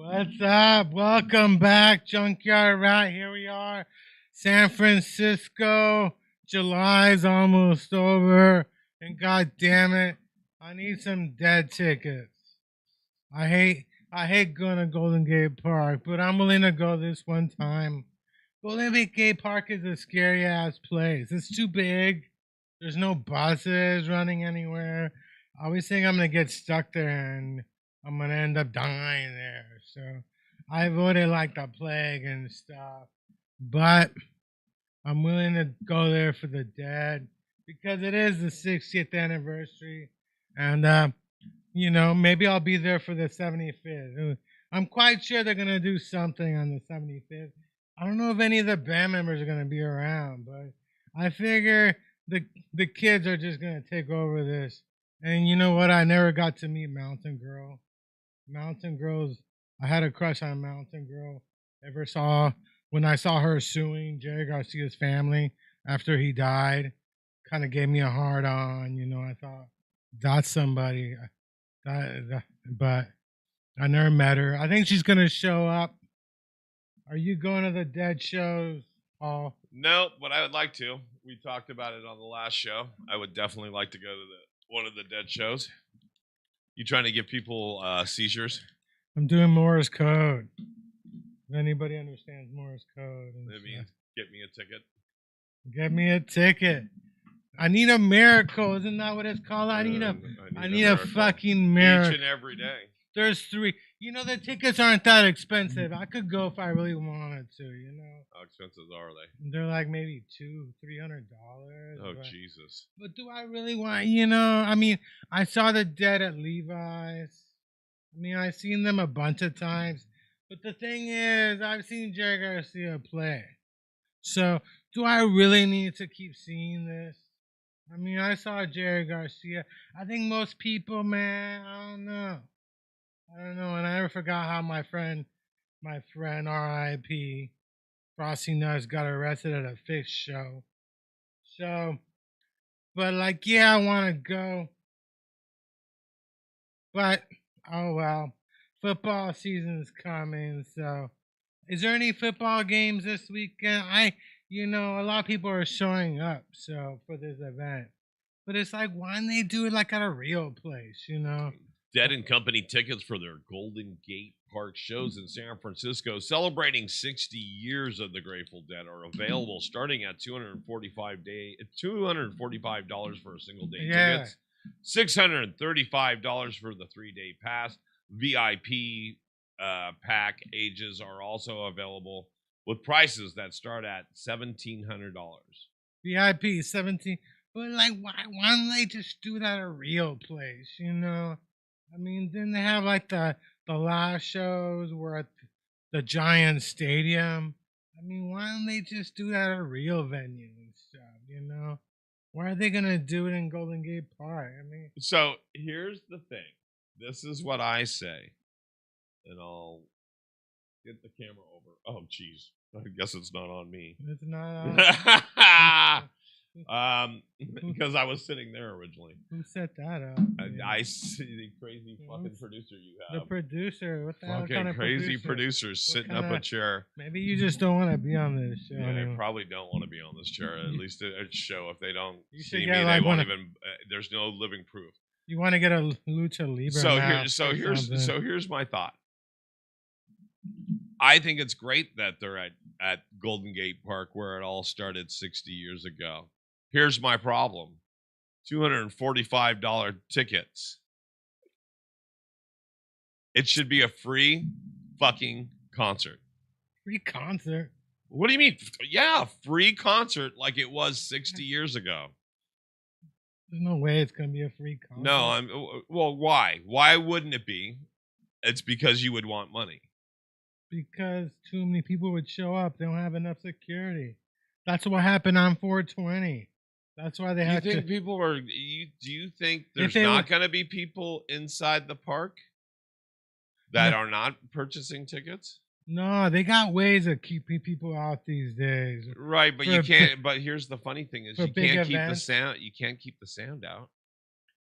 What's up? Welcome back, Junkyard Rat. Here we are, San Francisco. July's almost over, and god damn it, I need some dead tickets. I hate going to Golden Gate Park, but I'm willing to go this one time. Golden Gate Park is a scary ass place. It's too big. There's no buses running anywhere. I always think I'm gonna get stuck there and I'm gonna end up dying there. So I avoided like the plague and stuff. But I'm willing to go there for the dead because it is the 60th anniversary. And maybe I'll be there for the 75th. I'm quite sure they're gonna do something on the 75th. I don't know if any of the band members are gonna be around, but I figure the kids are just gonna take over this. And you know what? I never got to meet Mountain Girl. Mountain Girl's I had a crush on Mountain Girl. When I saw her suing Jerry Garcia's family after he died, kind of gave me a hard on. I thought that's somebody. But I never met her. I think she's gonna show up. Are you going to the Dead shows, Paul? No, but I would like to. We talked about it on the last show. I would definitely like to go to one of the Dead shows. You trying to give people seizures? I'm doing Morse code. If anybody understands Morse code. Get me a ticket. Get me a ticket. I need a miracle. Isn't that what it's called? I need a fucking miracle. Each and every day. There's 3. The tickets aren't that expensive. I could go if I really wanted to, How expensive are they? They're like maybe $200-$300. Oh, Jesus. But do I really want, I saw the Dead at Levi's. I've seen them a bunch of times. But the thing is, I've seen Jerry Garcia play. So do I really need to keep seeing this? I saw Jerry Garcia. I think most people, man, I don't know. And I never forgot how my friend R.I.P. Frosty Nuts got arrested at a Fish show. So, but I want to go. But, oh well, football season's coming. So, is there any football games this weekend? A lot of people are showing up for this event. But it's like, why don't they do it at a real place, Dead & Company tickets for their Golden Gate Park shows in San Francisco, celebrating 60 years of the Grateful Dead, are available starting at $245 for a single day tickets, $635 for the 3-day pass. VIP pack ages are also available with prices that start at $1,700. VIP $17, but why don't they just do that at a real place? Then they have the last shows were at the Giant Stadium. Why don't they just do that at a real venue and stuff? Why are they gonna do it in Golden Gate Park? So here's the thing. This is what I say, and I'll get the camera over. Oh, jeez. I guess it's not on me. It's not on. Because I was sitting there originally. Who set that up? I see the crazy fucking producer you have. The producer? What the hell fucking kind of crazy producers sitting up a chair. Maybe you just don't want to be on this show. Yeah, they probably don't want to be on this chair. At least at a show, if they don't see me, get they won't even. There's no living proof. You want to get a lucha libre mask or something. So here's my thought. I think it's great that they're at Golden Gate Park where it all started 60 years ago. Here's my problem. $245 tickets. It should be a free fucking concert. Free concert? What do you mean? Yeah, free concert like it was 60 years ago. There's no way it's going to be a free concert. No, well, why? Why wouldn't it be? It's because you would want money. Because too many people would show up. They don't have enough security. That's what happened on 420. That's why they had to. Do you think there's not going to be people inside the park that are not purchasing tickets? No, they got ways of keeping people out these days. Right, but you can't. But here's the funny thing: is you can't keep the sound. You can't keep the sound out.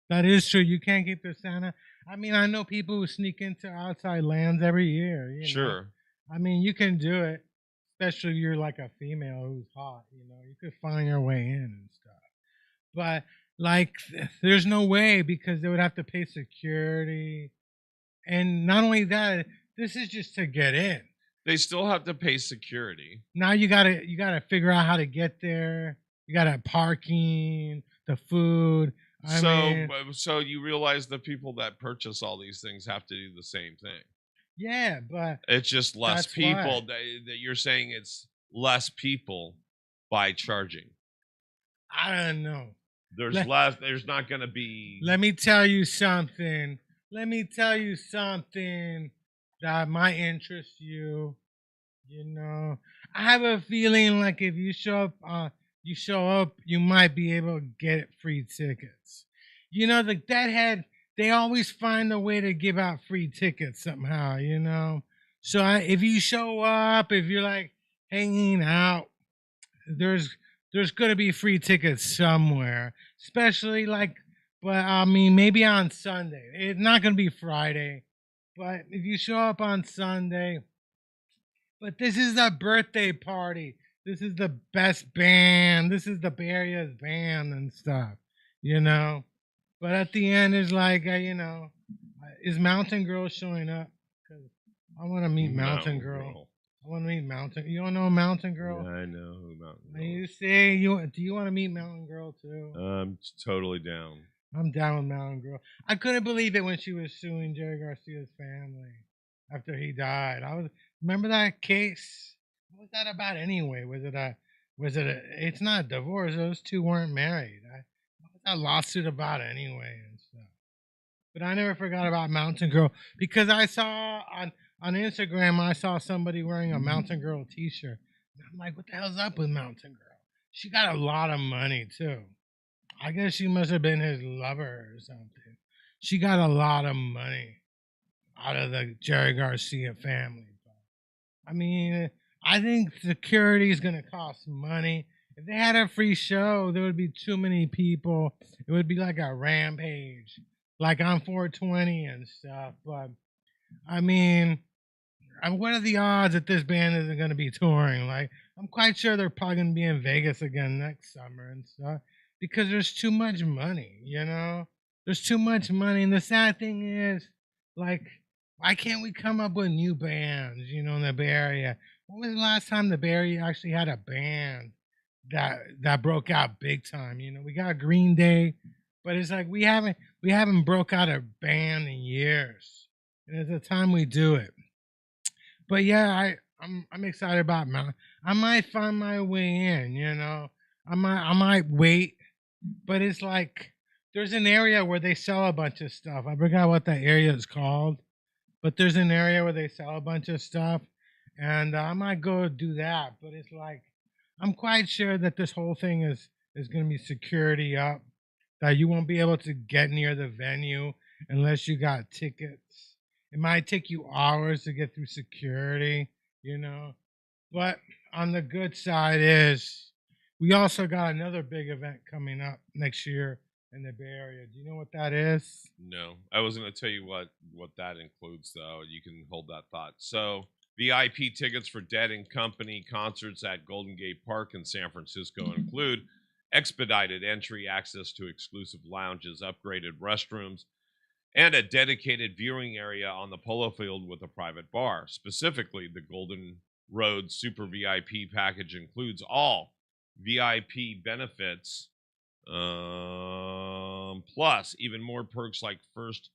That is true. You can't keep the sound out. I mean, I know people who sneak into outside lands every year. Sure. Know? I mean, you can do it, especially if you're like a female who's hot. You could find your way in and stuff. But like, there's no way because they would have to pay security, and not only that, this is just to get in. They still have to pay security. Now you gotta figure out how to get there. You gotta parking, the food. So you realize the people that purchase all these things have to do the same thing. Yeah, but it's just less people. That you're saying it's less people by charging. I don't know. There's less. There's not going to be. Let me tell you something. That might interest you. I have a feeling like if you show up, you might be able to get free tickets. The Deadhead, they always find a way to give out free tickets somehow, So if you show up, if you're like hanging out, there's going to be free tickets somewhere, especially maybe on Sunday. It's not going to be Friday. But if you show up on Sunday, but this is a birthday party. This is the best band. This is the Bay Area's band and stuff, But at the end, it's like, is Mountain Girl showing up? Because I want to meet Mountain Girl. I want to meet Mountain. You don't know Mountain Girl? Yeah, I know who Mountain Girl. You say do you want to meet Mountain Girl too? I'm totally down. I'm down with Mountain Girl. I couldn't believe it when she was suing Jerry Garcia's family after he died. Remember that case? What was that about anyway? It's not a divorce. Those two weren't married. What was that lawsuit about anyway and stuff? But I never forgot about Mountain Girl because I saw on Instagram, I saw somebody wearing a Mountain Girl t-shirt. And I'm like, what the hell's up with Mountain Girl? She got a lot of money too. I guess she must have been his lover or something. She got a lot of money out of the Jerry Garcia family. I mean, I think security is going to cost money. If they had a free show, there would be too many people. It would be like a rampage, like on 420 and stuff. But, I mean, what are the odds that this band isn't going to be touring? Like, I'm quite sure they're probably going to be in Vegas again next summer and stuff. Because there's too much money, There's too much money. And the sad thing is, like, why can't we come up with new bands, in the Bay Area? When was the last time the Bay Area actually had a band that broke out big time? We got Green Day, but it's like we haven't broke out a band in years. And it's the time we do it. But yeah, I'm excited about Mount. I might find my way in, I might wait. But it's like there's an area where they sell a bunch of stuff. I forgot what that area is called, but there's an area where they sell a bunch of stuff, and I might go do that. But it's like I'm quite sure that this whole thing is going to be security up, that you won't be able to get near the venue unless you got tickets. It might take you hours to get through security, But on the good side is we also got another big event coming up next year in the Bay Area. Do you know what that is? No. I was going to tell you what that includes, though. You can hold that thought. So, VIP tickets for Dead & Company concerts at Golden Gate Park in San Francisco include expedited entry, access to exclusive lounges, upgraded restrooms, and a dedicated viewing area on the polo field with a private bar. Specifically, the Golden Road Super VIP package includes all VIP benefits, plus even more perks like first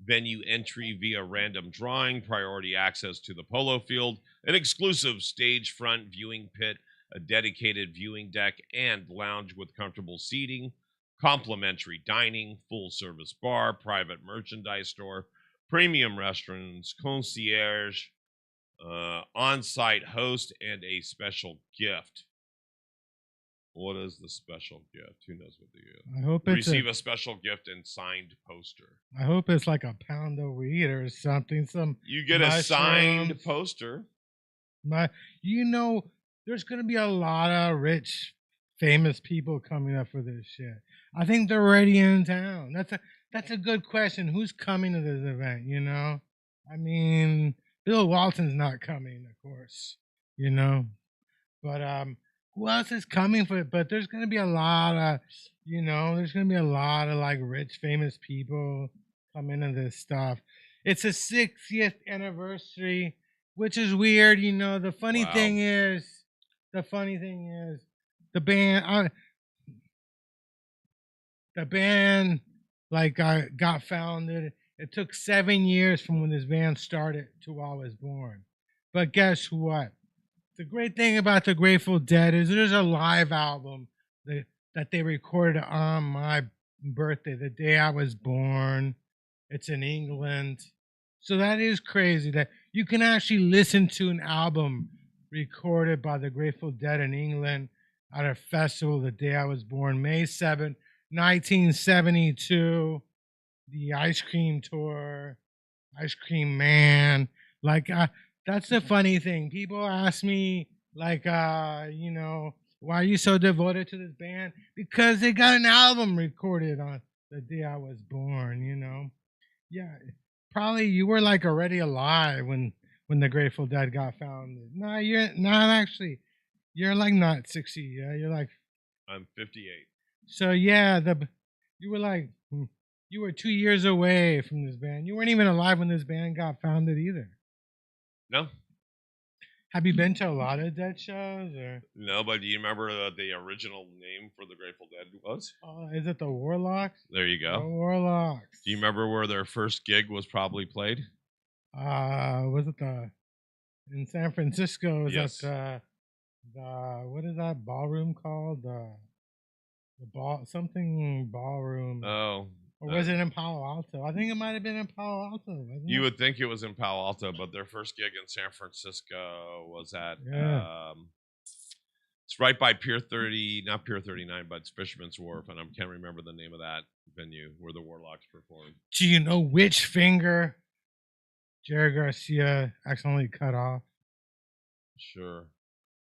venue entry via random drawing, priority access to the polo field, an exclusive stage front viewing pit, a dedicated viewing deck and lounge with comfortable seating, complimentary dining, full service bar, private merchandise store, premium restaurants, concierge, on-site host, and a special gift. What is the special gift? Who knows what the gift? I hope it's Receive a special gift and signed poster. I hope it's like a pound of weed or something. You get a signed poster. There's gonna be a lot of rich, famous people coming up for this shit. I think they're already in town. That's a good question. Who's coming to this event? I mean, Bill Walton's not coming, of course. But who else is coming for it? But there's gonna be a lot of, like rich, famous people coming to this stuff. It's a 60th anniversary, which is weird. The funny thing is, the band got founded. It took 7 years from when this band started to I was born. But guess what? The great thing about the Grateful Dead is there's a live album that they recorded on my birthday, the day I was born. It's in England. So that is crazy that you can actually listen to an album recorded by the Grateful Dead in England at a festival the day I was born, May 7th, 1972. The Ice Cream Tour, Ice Cream Man. That's the funny thing. People ask me, why are you so devoted to this band? Because they got an album recorded on the day I was born, Yeah, probably you were already alive when the Grateful Dead got founded. No, you're not actually. You're not 60. Yeah, I'm 58. So yeah, you were 2 years away from this band. You weren't even alive when this band got founded either. No. Have you been to a lot of Dead shows? Or? No, but do you remember the original name for the Grateful Dead was? Is it the Warlocks? There you go. The Warlocks. Do you remember where their first gig was probably played? Was it in San Francisco? Yes. That what is that ballroom called? The ballroom. Oh. Or was it in Palo Alto? I think it might have been in Palo Alto. Wasn't you it? would think it was in Palo Alto, but their first gig in San Francisco was at it's right by Pier 30, not Pier 39, but it's Fisherman's Wharf, and I can't remember the name of that venue where the Warlocks performed. Do you know which finger Jerry Garcia accidentally cut off? Sure.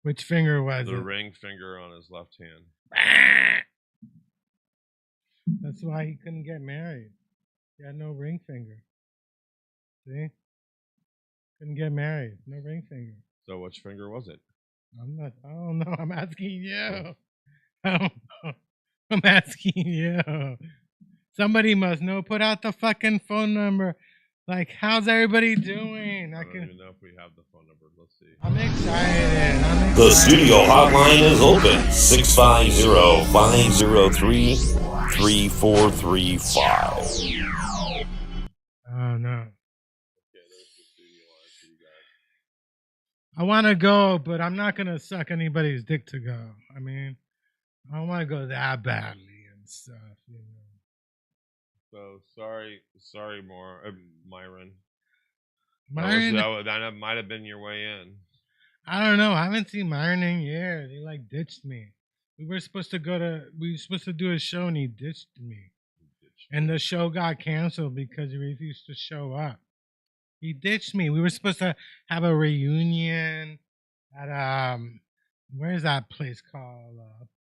Which finger was it? The ring finger on his left hand. That's why he couldn't get married. He had no ring finger. See? Couldn't get married. No ring finger. So which finger was it? I don't know. I'm asking you. I don't know. I'm asking you. Somebody must know. Put out the fucking phone number. How's everybody doing? I don't even know if we have the phone number. Let's see. I'm excited. The studio hotline is open. 650-503-3435. Oh, no. Okay, there's the studio line for you guys. I want to go, but I'm not going to suck anybody's dick to go. I mean, I don't want to go that badly and stuff, So sorry, Myron. Myron, That might have been your way in. I don't know. I haven't seen Myron in years. He ditched me. We were supposed to do a show and he ditched me. And the show got canceled because he refused to show up. He ditched me. We were supposed to have a reunion at where's that place called?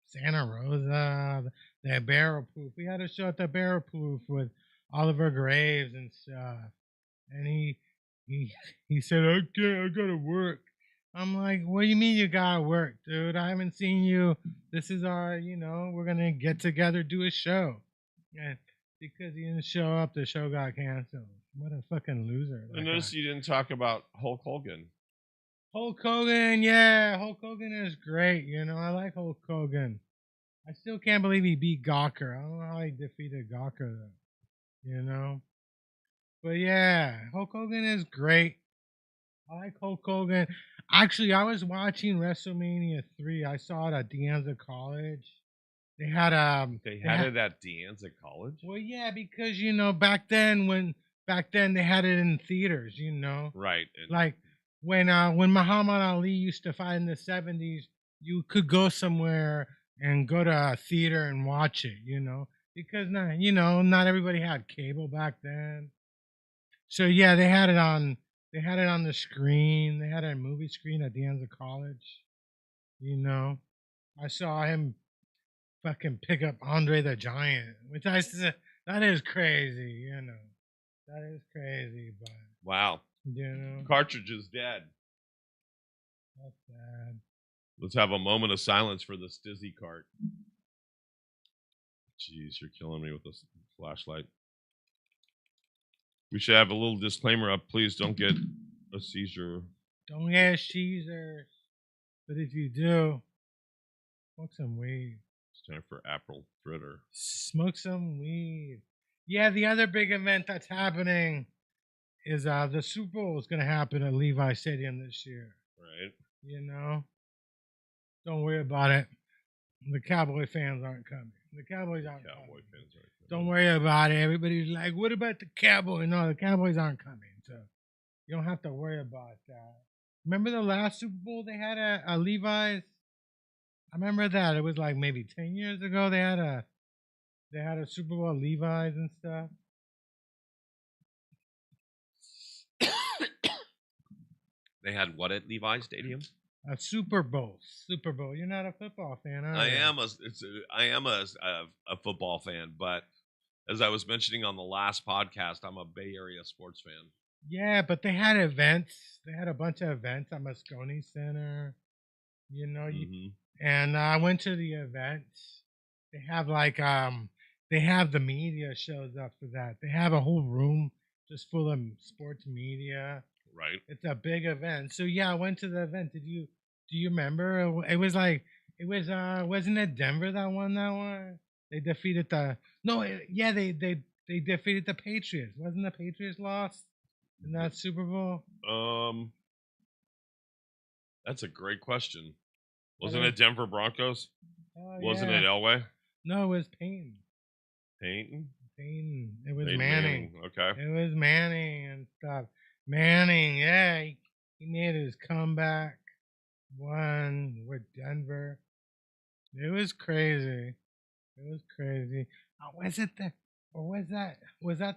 Santa Rosa, the Barrel Proof. We had a show at the Barrel Proof with Oliver Graves and stuff. And he said, okay, I gotta work. I'm like, what do you mean you gotta work, dude? I haven't seen you. This is our, we're gonna get together, do a show. And because he didn't show up, the show got canceled. What a fucking loser. I that noticed guy. you didn't talk about Hulk Hogan. Hulk Hogan, yeah, Hulk Hogan is great. I like Hulk Hogan. I still can't believe he beat Gawker. I don't know how he defeated Gawker though. But yeah, Hulk Hogan is great. I like Hulk Hogan. Actually, I was watching WrestleMania 3. I saw it at De Anza College. They had They had it at De Anza College? Well, yeah, because back then they had it in theaters, Right. And like when Muhammad Ali used to fight in the 70s, you could go somewhere and go to a theater and watch it, because not everybody had cable back then. So yeah, they had it on the screen. They had a movie screen at De Anza College. I saw him fucking pick up Andre the Giant, which I said that is crazy. That is crazy, but wow. Cartridge is dead. That's sad. Let's have a moment of silence for the Stizzy cart. Jeez, you're killing me with this flashlight. We should have a little disclaimer up. Please don't get a seizure. Don't get seizures. But if you do, smoke some weed. It's time for apple fritter. Smoke some weed. Yeah, the other big event that's happening is the Super Bowl is going to happen at Levi Stadium this year. Right. Don't worry about it. The Cowboy fans aren't coming. The Cowboys aren't coming. Fans aren't coming. Don't worry about it. Everybody's like, what about the Cowboys? No, the Cowboys aren't coming. So you don't have to worry about that. Remember the last Super Bowl they had at Levi's? I remember that. It was like maybe 10 years ago they had a Super Bowl at Levi's and stuff. They had what at Levi Stadium? A Super Bowl. Super Bowl. You're not a football fan, are I you? am a football fan, but as I was mentioning on the last podcast, I'm a Bay Area sports fan. Yeah, but they had events. They had a bunch of events at Moscone Center. And I went to the events. They have they have the media shows up for that. They have a whole room just full of sports media. Right. It's a big event. So yeah, I went to the event. Do you remember? Wasn't it Denver that won that one? They defeated they defeated the Patriots. Wasn't the Patriots lost in that Super Bowl? That's a great question. Wasn't it Denver Broncos? Wasn't yeah. it Elway? No, it was Peyton. Peyton? It was Peyton Manning. Okay. It was Manning and stuff. Manning, yeah, he made his comeback. Won with Denver. It was crazy. Was that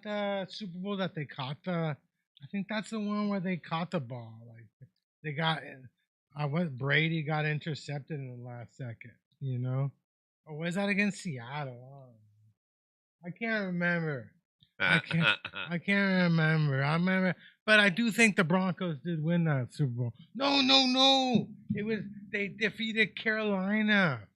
the Super Bowl that they caught I think that's the one where they caught the ball. Like they got Brady got intercepted in the last second, Or was that against Seattle? I can't remember. I can't remember. I remember, but I do think the Broncos did win that Super Bowl. No. They defeated Carolina.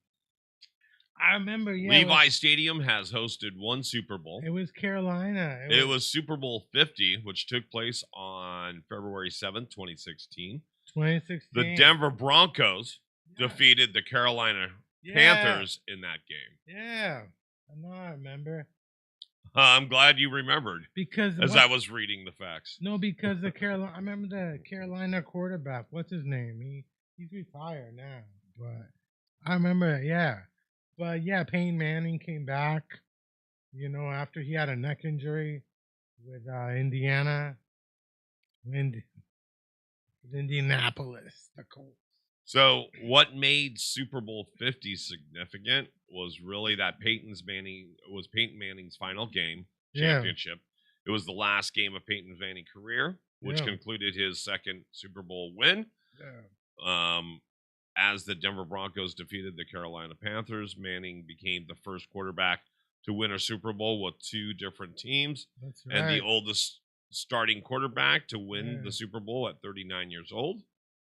I remember. Yeah, Levi Stadium has hosted one Super Bowl. It was Carolina. It was Super Bowl 50, which took place on February 7th, 2016. 2016. The Denver Broncos defeated the Carolina Panthers in that game. Yeah, I remember. I'm glad you remembered because I was reading the facts. No, because I remember the Carolina quarterback. What's his name? He's retired now, but I remember. Yeah, but yeah, Peyton Manning came back. After he had a neck injury with Indiana, Indianapolis, the Colts. So what made Super Bowl 50 significant was really that Peyton Manning's final game championship. It was the last game of Peyton Manning's career, which concluded his second Super Bowl win. As the Denver Broncos defeated the Carolina Panthers, Manning became the first quarterback to win a Super Bowl with two different teams. That's right. And the oldest starting quarterback to win the Super Bowl at 39 years old.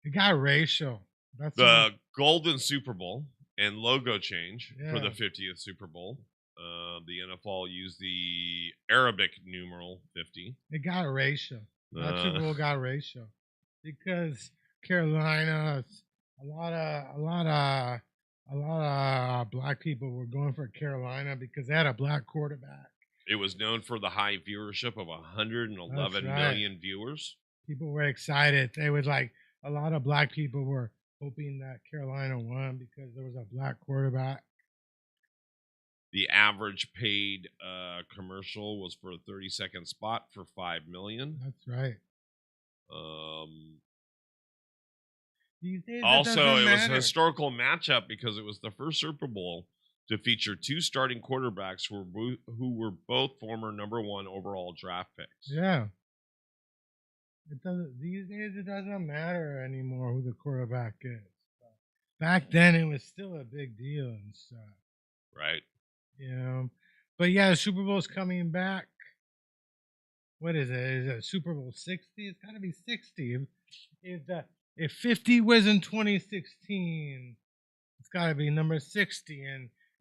It got racial. That's The Golden Super Bowl and logo change for the Yeah. 50th Super Bowl. The NFL used the Arabic numeral 50. it got racial. That Super Uh, Bowl got racial because Carolina, a lot of black people were going for Carolina because they had a black quarterback. It was known for the high viewership of 111 That's million viewers. People were excited. They was like a lot of black people were hoping that Carolina won because there was a black quarterback. The average paid commercial was for a 30-second spot for $5 million. That's right. These days, Also, it was a matter. historical matchup because it was the first Super Bowl to feature two starting quarterbacks who were both former number 1 overall draft picks. Yeah. It doesn't. These days, it doesn't matter anymore who the quarterback is. Back then, it was still a big deal and stuff. Right. You know, but yeah, the Super Bowl's coming back. What is it? Is it Super Bowl 60? It's got to be 60. If 50 was in 2016, it's got to be number 60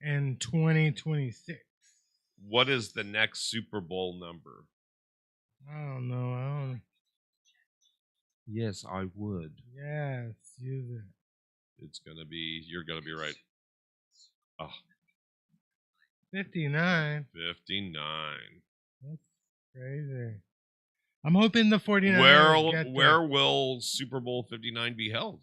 in 2026. What is the next Super Bowl number? I don't know. Yes, I would. Yes, use it. It's gonna be. You're gonna be right. Oh, 59. 59. That's crazy. I'm hoping the 49ers Where will Super Bowl 59 be held?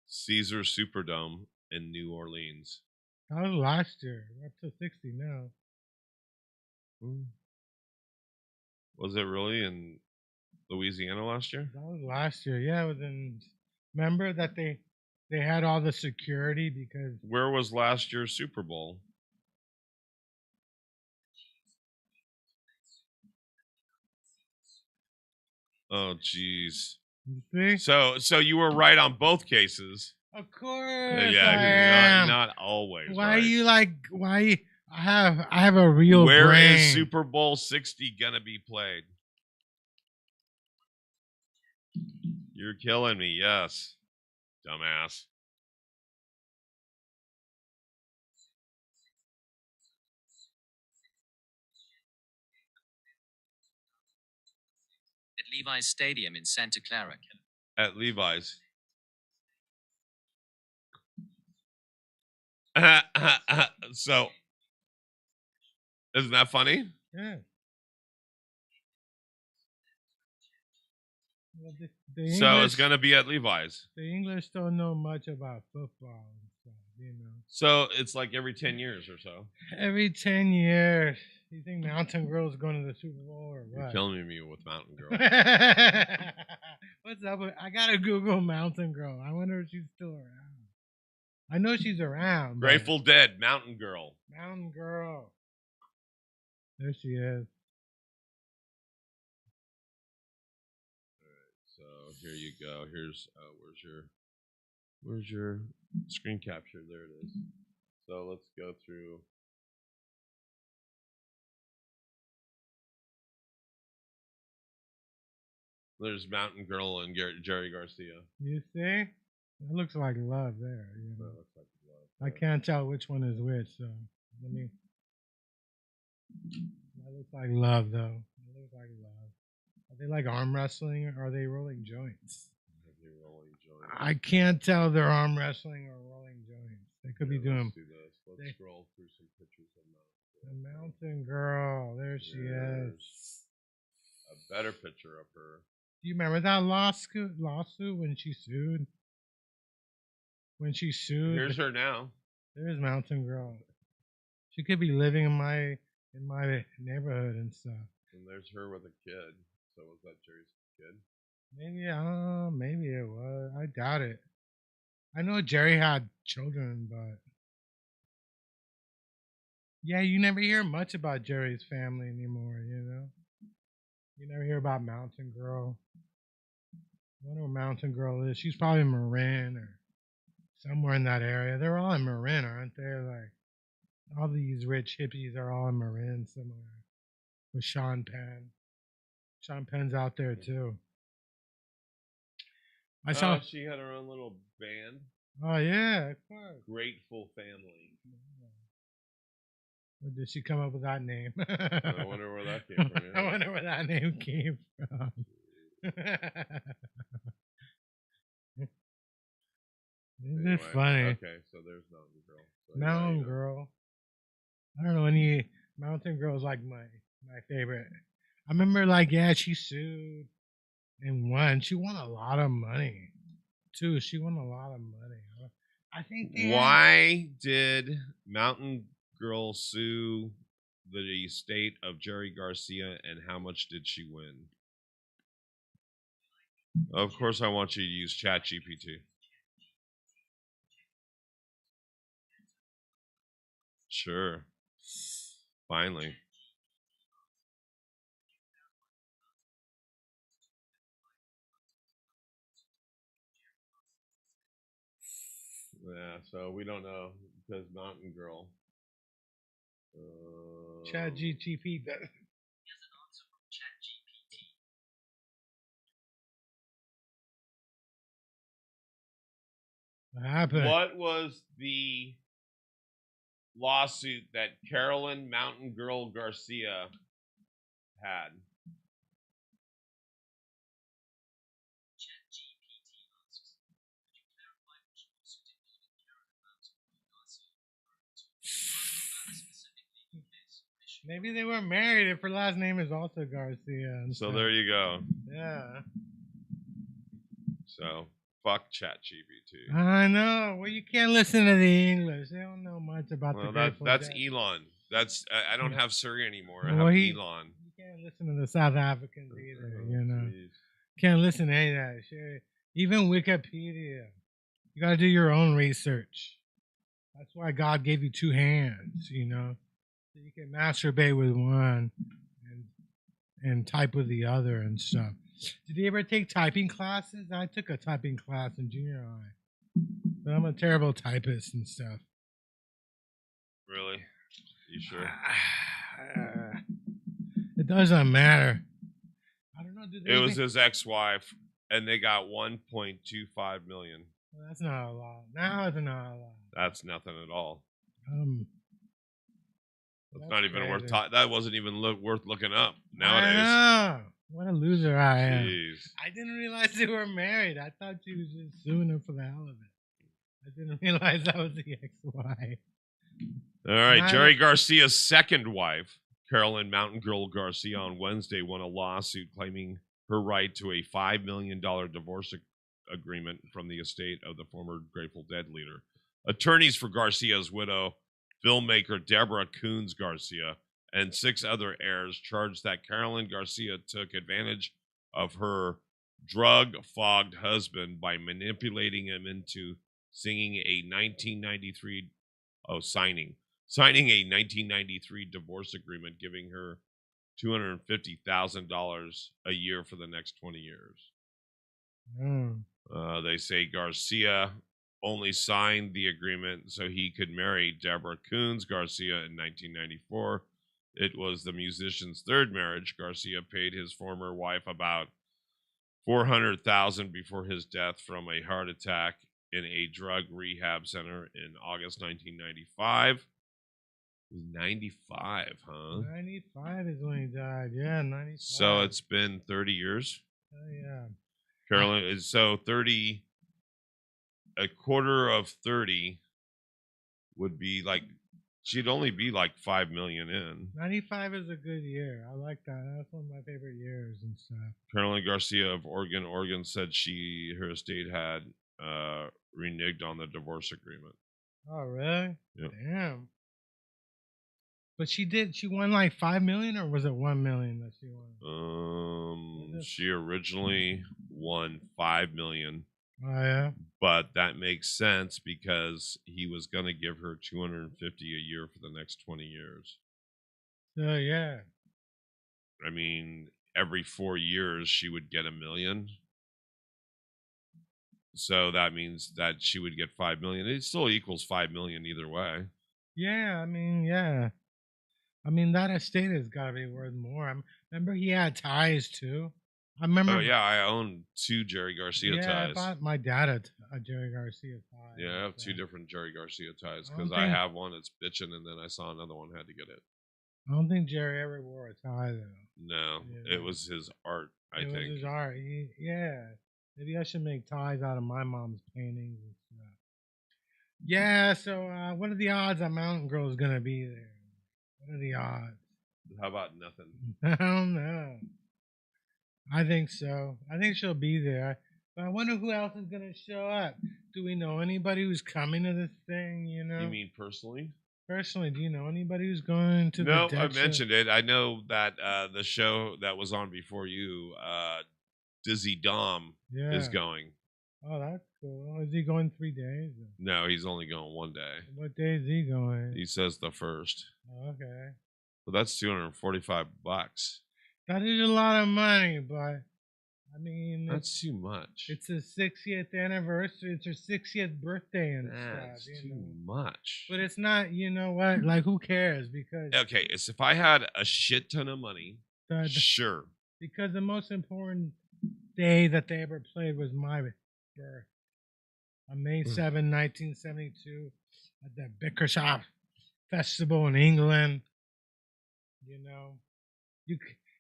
Caesar Superdome in New Orleans. That was last year. We're up to 60 now. Was it really in Louisiana last year? That was last year. Yeah, it was in. Remember that they had all the security because Where was last year's Super Bowl? Oh, jeez. see? So you were right on both cases. Of course, Yeah, I am. not always. Why right? are you like? Why? I have a real Where brain. is Super Bowl 60 gonna be played? You're killing me. Yes, dumbass. At Levi's Stadium in Santa Clara. At Levi's. So, isn't that funny? Yeah. Well, So it's gonna be at Levi's. The English don't know much about football and stuff, you know. So it's like every 10 years or so. Every 10 years. You think Mountain Girl's going to the Super Bowl or what? You're killing me with Mountain Girl. What's up? I gotta Google Mountain Girl. I wonder if she's still around. I know she's around. Grateful Dead, Mountain Girl. Mountain Girl. There she is. So here you go. Here's where's your screen capture? There it is. So let's go through. There's Mountain Girl and Jerry Garcia. You see? It looks like love there. You know? That looks like love. I can't tell which one is which, so let me. That looks like love, though. It looks like love. Are they like arm wrestling or are they rolling joints? I can't tell they're arm wrestling or rolling joints. They could be doing. Let's do this. Let's scroll through some pictures of The Mountain Girl. There she is. A better picture of her. Do you remember that lawsuit when she sued? When she sued. Here's her now. There's Mountain Girl. She could be living in my neighborhood and stuff. And there's her with a kid. So was that Jerry's kid? Maybe it was. I doubt it. I know Jerry had children, but yeah, you never hear much about Jerry's family anymore, you know? You never hear about Mountain Girl. I wonder where Mountain Girl is. She's probably in Marin or somewhere in that area. They're all in Marin, aren't they? Like, All these rich hippies are all in Marin somewhere with Sean Penn. Sean Penn's out there too. I saw. She had her own little band. Oh yeah, of course. Grateful Family. Where did she come up with that name? I wonder where that came from. I wonder where that name came from. Isn't it funny? Okay, so there's Mountain Girl. So Mountain Girl. I don't know any Mountain Girl's like my favorite. I remember she sued and won. She won a lot of money too. She won a lot of money. I think. Why did Mountain Girl sue the estate of Jerry Garcia, and how much did she win? Of course, I want you to use ChatGPT. Sure. Finally. Yeah, so we don't know because Mountain Girl. ChatGPT. What happened? What was the lawsuit that Carolyn Mountain Girl Garcia had? Maybe they were married if her last name is also Garcia. So there you go. Yeah. So fuck ChatGPT. I know. Well, you can't listen to the English. They don't know much about the Grateful that's Dead. Elon. That's I don't have Siri anymore. I Well, have You Elon. can't listen to the South Africans either. Oh, You know, geez. can't listen to any of that shit. Even Wikipedia. You gotta do your own research. That's why God gave you two hands. You know. So you can masturbate with one and type with the other and stuff. Did you ever take typing classes? I took a typing class in junior high, but I'm a terrible typist and stuff. Really? You sure? It doesn't matter. I don't know. It was his ex-wife, and they got 1.25 million. Well, that's not a lot. Now it's not a lot. That's nothing at all. That's not even crazy. that wasn't even worth looking up nowadays. I know. What a loser I am. Jeez. I didn't realize they were married. I thought she was just suing him for the hell of it. I didn't realize that was the ex-wife. All right, Jerry Garcia's second wife, Carolyn Mountain Girl Garcia, on Wednesday won a lawsuit claiming her right to a $5 million divorce agreement from the estate of the former Grateful Dead leader. Attorneys for Garcia's widow, filmmaker Deborah Coons Garcia, and 6 other heirs charged that Carolyn Garcia took advantage of her drug-fogged husband by manipulating him into signing a 1993 divorce agreement, giving her $250,000 a year for the next 20 years. They say Garcia only signed the agreement so he could marry Deborah Coons Garcia in 1994. It was the musician's third marriage. Garcia paid his former wife about $400,000 before his death from a heart attack in a drug rehab center in August 1995. It was 95, huh? 95 is when he died. Yeah, 95. So it's been 30 years. Oh, yeah. Carolyn is so 30. A quarter of 30 would be like, she'd only be like 5 million in. 95 is a good year. I like that. That's one of my favorite years and stuff. Carolyn Garcia of Oregon said her estate had reneged on the divorce agreement. Oh, really? Yep. Damn. But she won like 5 million, or was it 1 million that she won? She originally won 5 million. Oh, yeah. But that makes sense because he was going to give her $250,000 a year for the next 20 years. So, yeah. I mean, every 4 years she would get $1 million. So that means that she would get 5 million. It still equals 5 million either way. Yeah, I mean, yeah. I mean, that estate has got to be worth more. Remember he had ties too. I remember. Oh yeah, I own 2 Jerry Garcia Yeah, I ties. bought my dad a Jerry Garcia tie. Yeah, I have so 2 different Jerry Garcia ties I because don't I think have one that's bitching, and then I saw another one, had to get it. I don't think Jerry ever wore a tie though. No, You it know? was his art, I It was think. his art. Yeah. Maybe I should make ties out of my mom's paintings and stuff. Yeah. So, what are the odds a mountain girl is gonna be there? What are the odds? How about nothing? I don't know. I think so. I think she'll be there. But I wonder who else is gonna show up. Do we know anybody who's coming to this thing? You know. You mean personally? Personally, do you know anybody who's going to No, the I dead show? mentioned it. I know that the show that was on before you, Dizzy Dom, is Yeah. going. Oh, that's cool. Is he going 3 days? No, he's only going 1 day. What day is he going? He says the first. Oh, okay. But that's $245. That is a lot of money, but I mean, That's too much. it's his 60th anniversary. It's her 60th birthday and That's stuff. too much. But it's not. You know what? Like, who cares? Because Okay, it's if I had a shit ton of money, the, sure. because the most important day that they ever played was my birth on May 7, 1972, at the Bickershaw Festival in England. You know,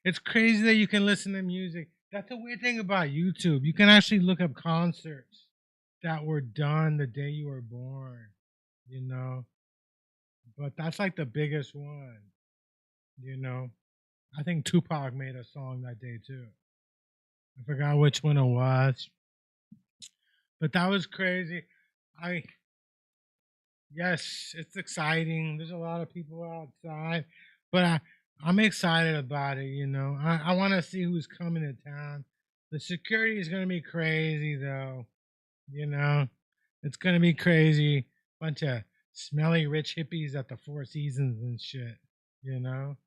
it's crazy that you can listen to music. That's the weird thing about YouTube. You can actually look up concerts that were done the day you were born. You know, but that's like the biggest one. You know, I think Tupac made a song that day too. I forgot which one it was, but that was crazy. Yes, it's exciting. There's a lot of people outside, but I'm excited about it. You know, I want to see who's coming to town. The security is going to be crazy, though. You know, it's going to be crazy. Bunch of smelly rich hippies at the Four Seasons and shit. You know,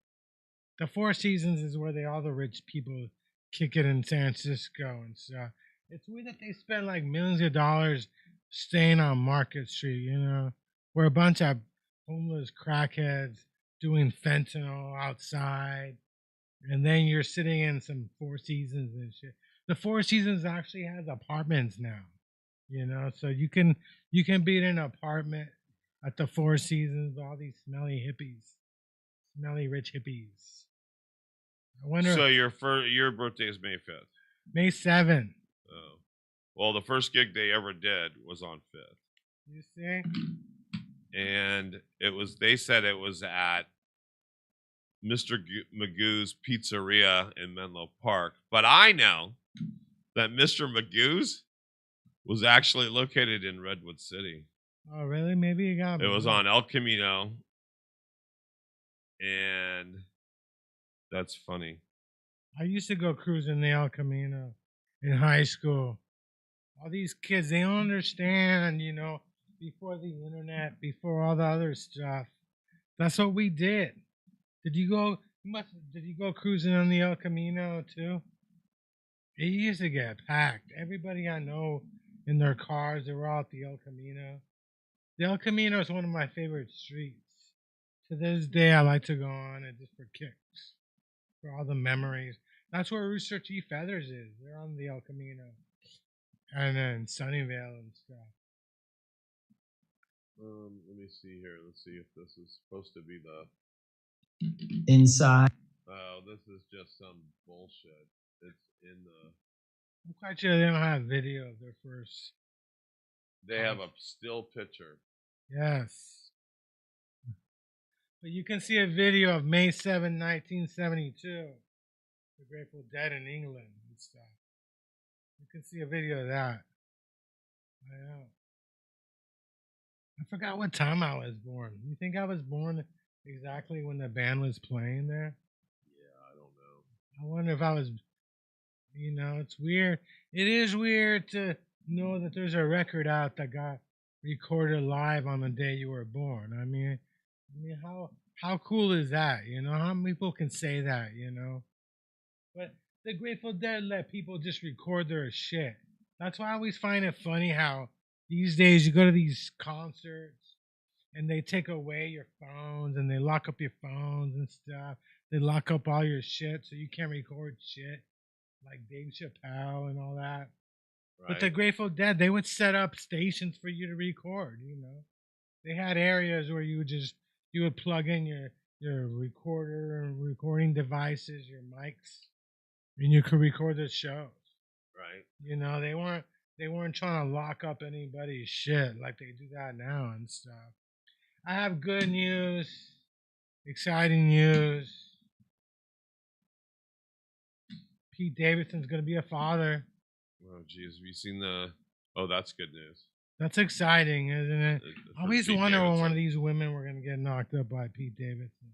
the Four Seasons is where all the rich people kick it in San Francisco and stuff. It's weird that they spend like millions of dollars staying on Market Street. You know, where a bunch of homeless crackheads doing fentanyl outside, and then you're sitting in some Four Seasons and shit. The Four Seasons actually has apartments now, you know, so you can be in an apartment at the Four Seasons with all these smelly hippies, smelly rich hippies. I wonder. So your birthday is May 5th. May 7th. Oh. Well, the first gig they ever did was on 5th. You see? And they said it was at Mr. Magoo's Pizzeria in Menlo Park. But I know that Mr. Magoo's was actually located in Redwood City. Oh, really? Maybe you got it was on El Camino. And that's funny. I used to go cruising the El Camino in high school. All these kids, they don't understand, you know, before the internet, before all the other stuff. That's what we did. Did you go cruising on the El Camino too? It used to get packed. Everybody I know in their cars, they were all at the El Camino. The El Camino is one of my favorite streets. To this day, I like to go on it just for kicks, for all the memories. That's where Rooster T. Feathers is. They're on the El Camino. And then Sunnyvale and stuff. Let me see here. Let's see if this is supposed to be the inside. Oh, this is just some bullshit. It's in the. I'm quite sure they don't have video of their first. They have a still picture. Yes. But you can see a video of May 7, 1972. The Grateful Dead in England and stuff. You can see a video of that. I know. I forgot what time I was born. You think I was born exactly when the band was playing there? Yeah, I don't know. I wonder if I was, you know, it's weird. It is weird to know that there's a record out that got recorded live on the day you were born. I mean, how cool is that? You know, how many people can say that? You know, but the Grateful Dead let people just record their shit. That's why I always find it funny how these days you go to these concerts and they take away your phones and they lock up your phones and stuff. They lock up all your shit so you can't record shit like Dave Chappelle and all that. But the Right. Grateful Dead, they would set up stations for you to record. They had areas where you would plug in your recorder and recording devices, your mics, and you could record the shows. Right. They weren't trying to lock up anybody's shit like they do that now and stuff. I have good news, exciting news. Pete Davidson's gonna be a father. Oh, geez. Have you seen the? Oh, that's good news. That's exciting, isn't it? For I always Pete wonder when one Davidson. of these women were gonna get knocked up by Pete Davidson.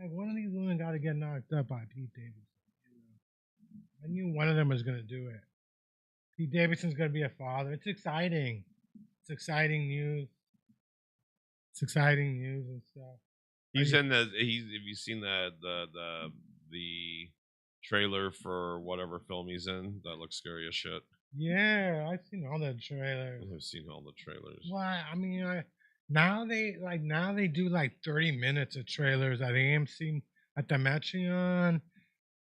Like, one of these women got to get knocked up by Pete Davidson. I knew one of them was gonna do it. Pete Davidson's gonna be a father. It's exciting. It's exciting news. It's exciting news and stuff. He's in the. Have you seen the trailer for whatever film he's in? That looks scary as shit. Yeah, I've seen all the trailers. I've seen all the trailers. Why? I mean, now they do like 30 minutes of trailers at AMC at the Metreon.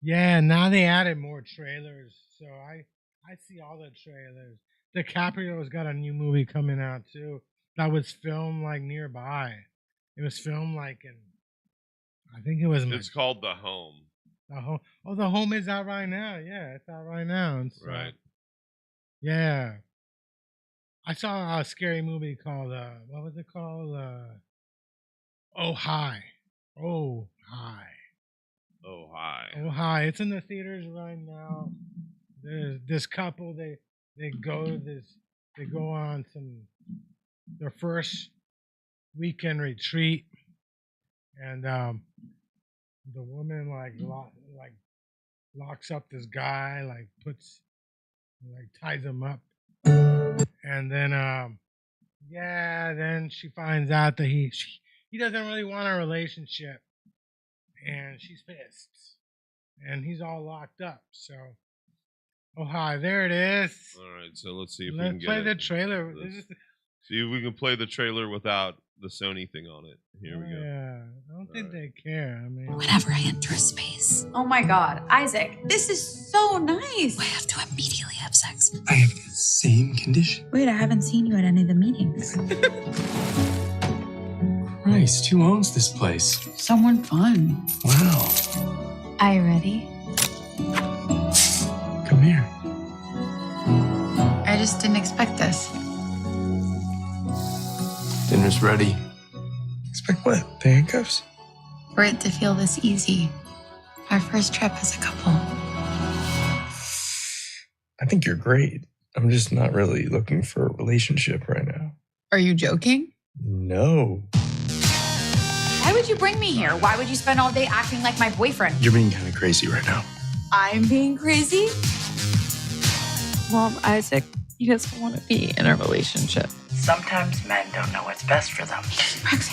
Yeah, now they added more trailers, so I see all the trailers. DiCaprio's got a new movie coming out too. That was filmed like nearby. It was filmed like in, I think it was. It's called The Home. The Home. Oh, The Home is out right now. Yeah, it's out right now. And so, Right. yeah. I saw a scary movie called what was it called? Oh Hi. Oh Hi. Oh, hi. Oh Hi. It's in the theaters right now. There's this couple, they go on their first weekend retreat, and the woman locks up this guy, ties him up, and then then she finds out that he doesn't really want a relationship, and she's pissed, and he's all locked up. So, oh hi, there it is. All right, so let's see if we Let's can get play it. the trailer. See if we can play the trailer without the Sony thing on it. Here we go. Yeah, I don't think they care. I mean, Whenever I enter a space, Oh my God, Isaac, this is so nice. I have to immediately have sex. I have the same condition. Wait, I haven't seen you at any of the meetings. Christ, who owns this place? Someone fun. Wow. Are you ready? Come here. I just didn't expect this. Dinner's ready. Expect what? The handcuffs? For it to feel this easy. Our first trip as a couple. I think you're great. I'm just not really looking for a relationship right now. Are you joking? No. Why would you bring me here? Why would you spend all day acting like my boyfriend? You're being kind of crazy right now. I'm being crazy? Well, Isaac, he doesn't want to be in a relationship. Sometimes men don't know what's best for them.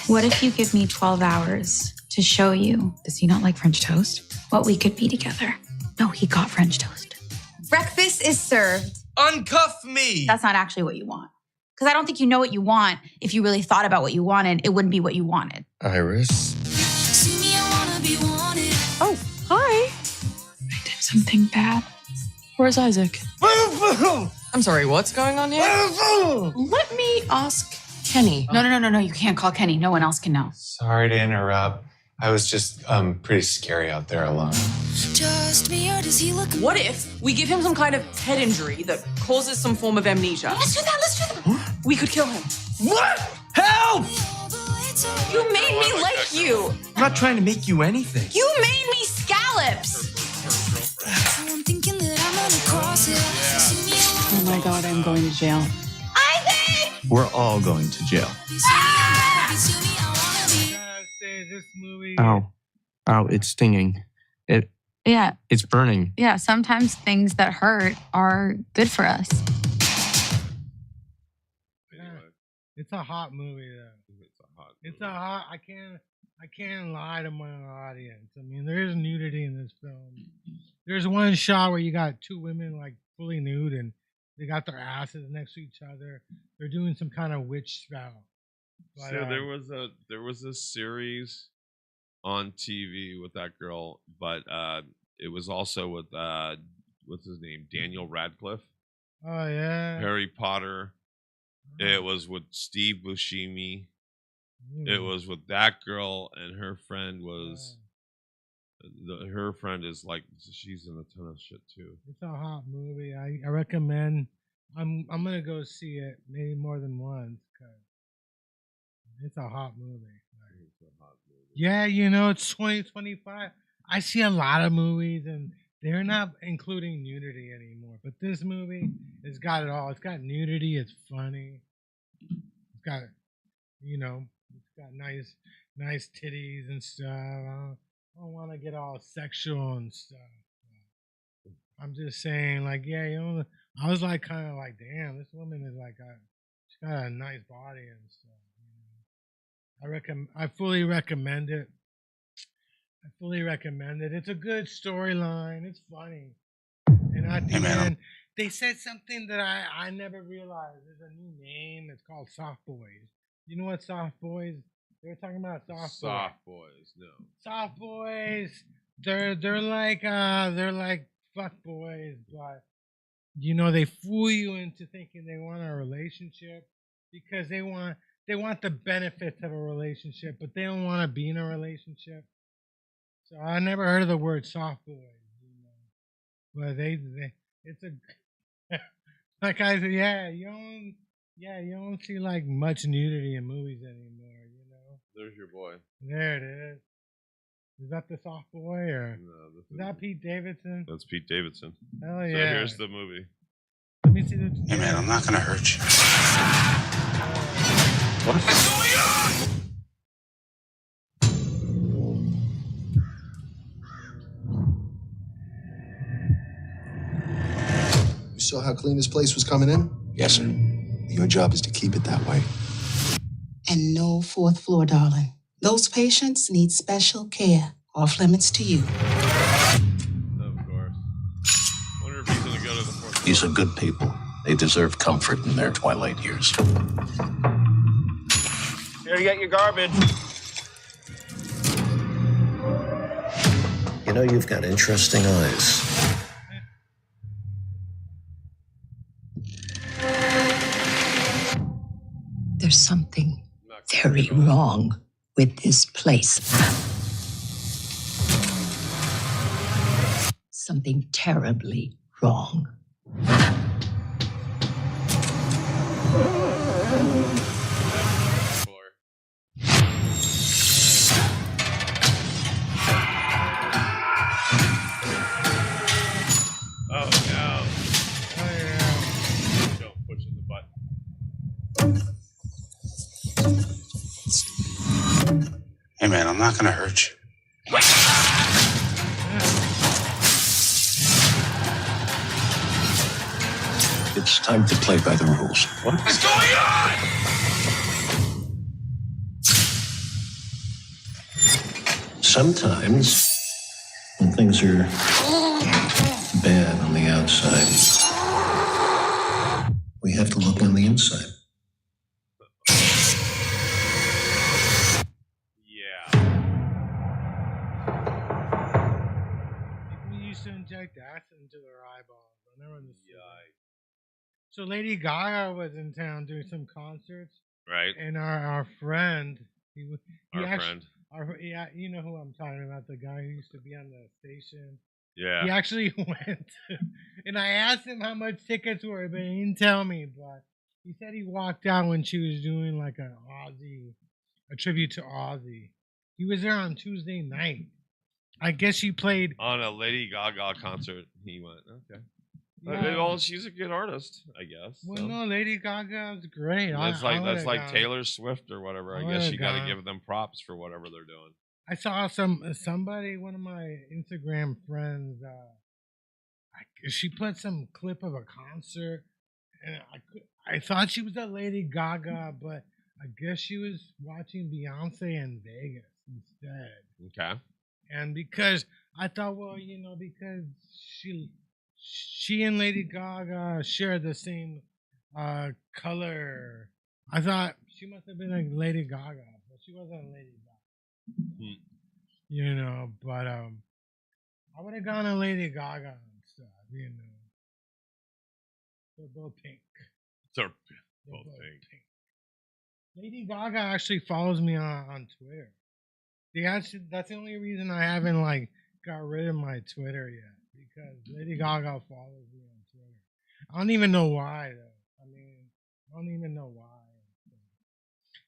What if you give me 12 hours to show you, does he not like French toast? What we could be together. No, he got French toast. Breakfast is served. Uncuff me! That's not actually what you want. Because I don't think you know what you want. If you really thought about what you wanted, it wouldn't be what you wanted. Iris. Oh, hi. I did something bad. Where's Isaac? I'm sorry, what's going on here? Let me ask Kenny. No. You can't call Kenny. No one else can know. Sorry to interrupt. I was just pretty scary out there alone. What if we give him some kind of head injury that causes some form of amnesia? Let's do that. We could kill him. What? Help! You made me like you. I'm not trying to make you anything. You made me scallops. Oh my God, I'm going to jail. We're all going to jail. I gotta say, this movie. Ow, it's stinging. Yeah, It's burning. yeah. Sometimes things that hurt are good for us. Anyway, It's a hot movie though. it's a hot. I can't lie to my audience. I mean, there is nudity in this film. There's one shot where you got two women like fully nude and they got their asses next to each other. They're doing some kind of witch spell. But, So there was a series on TV with that girl, but it was also with what's his name, Daniel Radcliffe, oh yeah. Harry Potter. It was with Steve Buscemi. It was with that girl, and her friend was. Her friend is like, she's in a ton of shit too. It's a hot movie. I recommend. I'm gonna go see it maybe more than once because it's a hot movie. Yeah, you know, it's 2025. I see a lot of movies and they're not including nudity anymore. But this movie has got it all. It's got nudity. It's funny. It's got, you know, it's got nice titties and stuff. I don't want to get all sexual and stuff. I'm just saying, like, yeah, you know, I was like, kind of like, damn, this woman is like, she's got a nice body and stuff. I fully recommend it. I fully recommend it. It's a good storyline. It's funny. And at the end, they said something that I never realized. There's a new name. It's called Soft Boys. You know what Soft Boys? They were talking about Soft boys, no. Soft Boys. They're like fuck boys, but you know they fool you into thinking they want a relationship because they want the benefits of a relationship, but they don't want to be in a relationship. So I never heard of the word soft boys, you know. But it's a like I said, you don't see like much nudity in movies anymore, you know. There's your boy. There it is. Is that the soft boy or No, is that Pete Davidson? That's Pete Davidson. Hell So yeah. here's the movie. Let me see the. Hey man, I'm not gonna hurt you. What is going on? You saw how clean this place was coming in? Yes, sir. Your job is to keep it that way. And no fourth floor, darling. Those patients need special care. Off limits to you. Of course. Wonder if he's gonna go to the fourth. These are good people. They deserve comfort in their twilight years. Here to get your garbage. You know, you've got interesting eyes. There's something very wrong with this place. Something terribly wrong. Oh no. Oh yeah. Don't push the button. Hey man, I'm not gonna hurt you. It's time to play by the rules. What is going on? Sometimes, when things are bad on the outside, we have to look on the inside. People used to inject acid into their eyeballs. I never understood. So Lady Gaga was in town doing some concerts, Right. and our friend, he Friend. yeah, you know who I'm talking about, the guy who used to be on the station. Yeah. He actually went, and I asked him how much tickets were, but he didn't tell me. But he said he walked out when she was doing like a tribute to Ozzy. He was there on Tuesday night. I guess she played On a Lady Gaga concert, he went, okay. Yeah. Well, she's a good artist, I guess. Well, so. no, Lady Gaga is great. That's I like would've like gone. Taylor Swift or whatever. I guess would've you got to gone. give them props for whatever they're doing. I saw somebody, one of my Instagram friends. She put some clip of a concert, and I thought she was a Lady Gaga, but I guess she was watching Beyonce in Vegas instead. Okay. And because I thought, well, you know, because she and Lady Gaga share the same color I thought she must have been like Lady Gaga, but she wasn't Lady Gaga. You know, but I would have gone to Lady Gaga and stuff, you know. They're both pink. They're They're both pink. Lady Gaga actually follows me on Twitter. That's the only reason I haven't like got rid of my Twitter yet, because Lady Gaga follows me on Twitter. I don't even know why though. I mean, I don't even know why.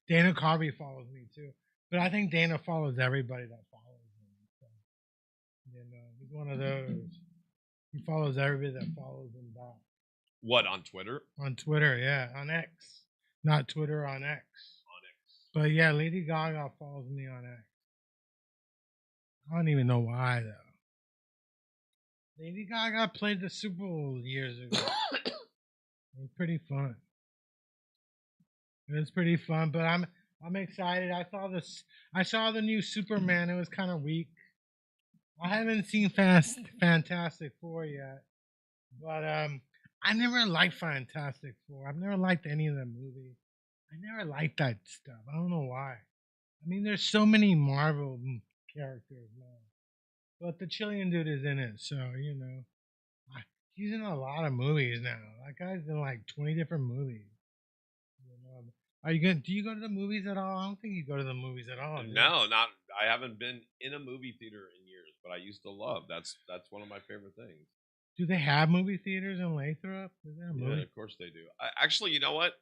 Dana Carvey follows me too, but I think Dana follows everybody that follows him. So, you know, he's one of those. He follows everybody that follows him back. What, on Twitter? On Twitter, yeah, on X, not Twitter, on X. But yeah, Lady Gaga follows me on X. I don't even know why though. Lady Gaga played the Super Bowl years ago. It was pretty fun. It was pretty fun, but I'm excited. I saw the new Superman. It was kind of weak. I haven't seen Fantastic Four yet, but I never liked Fantastic Four. I've never liked any of the movies. I never liked that stuff. I don't know why. I mean, there's so many Marvel characters now, but the Chilean dude is in it, so you know, he's in a lot of movies now. That guy's in like 20 different movies. You know, do you go to the movies at all? I don't think you go to the movies at all. No, not. I haven't been in a movie theater in years, but I used to love. That's one of my favorite things. Do they have movie theaters in Lathrop? Is there a movie? Yeah, of course they do. Actually, you know what?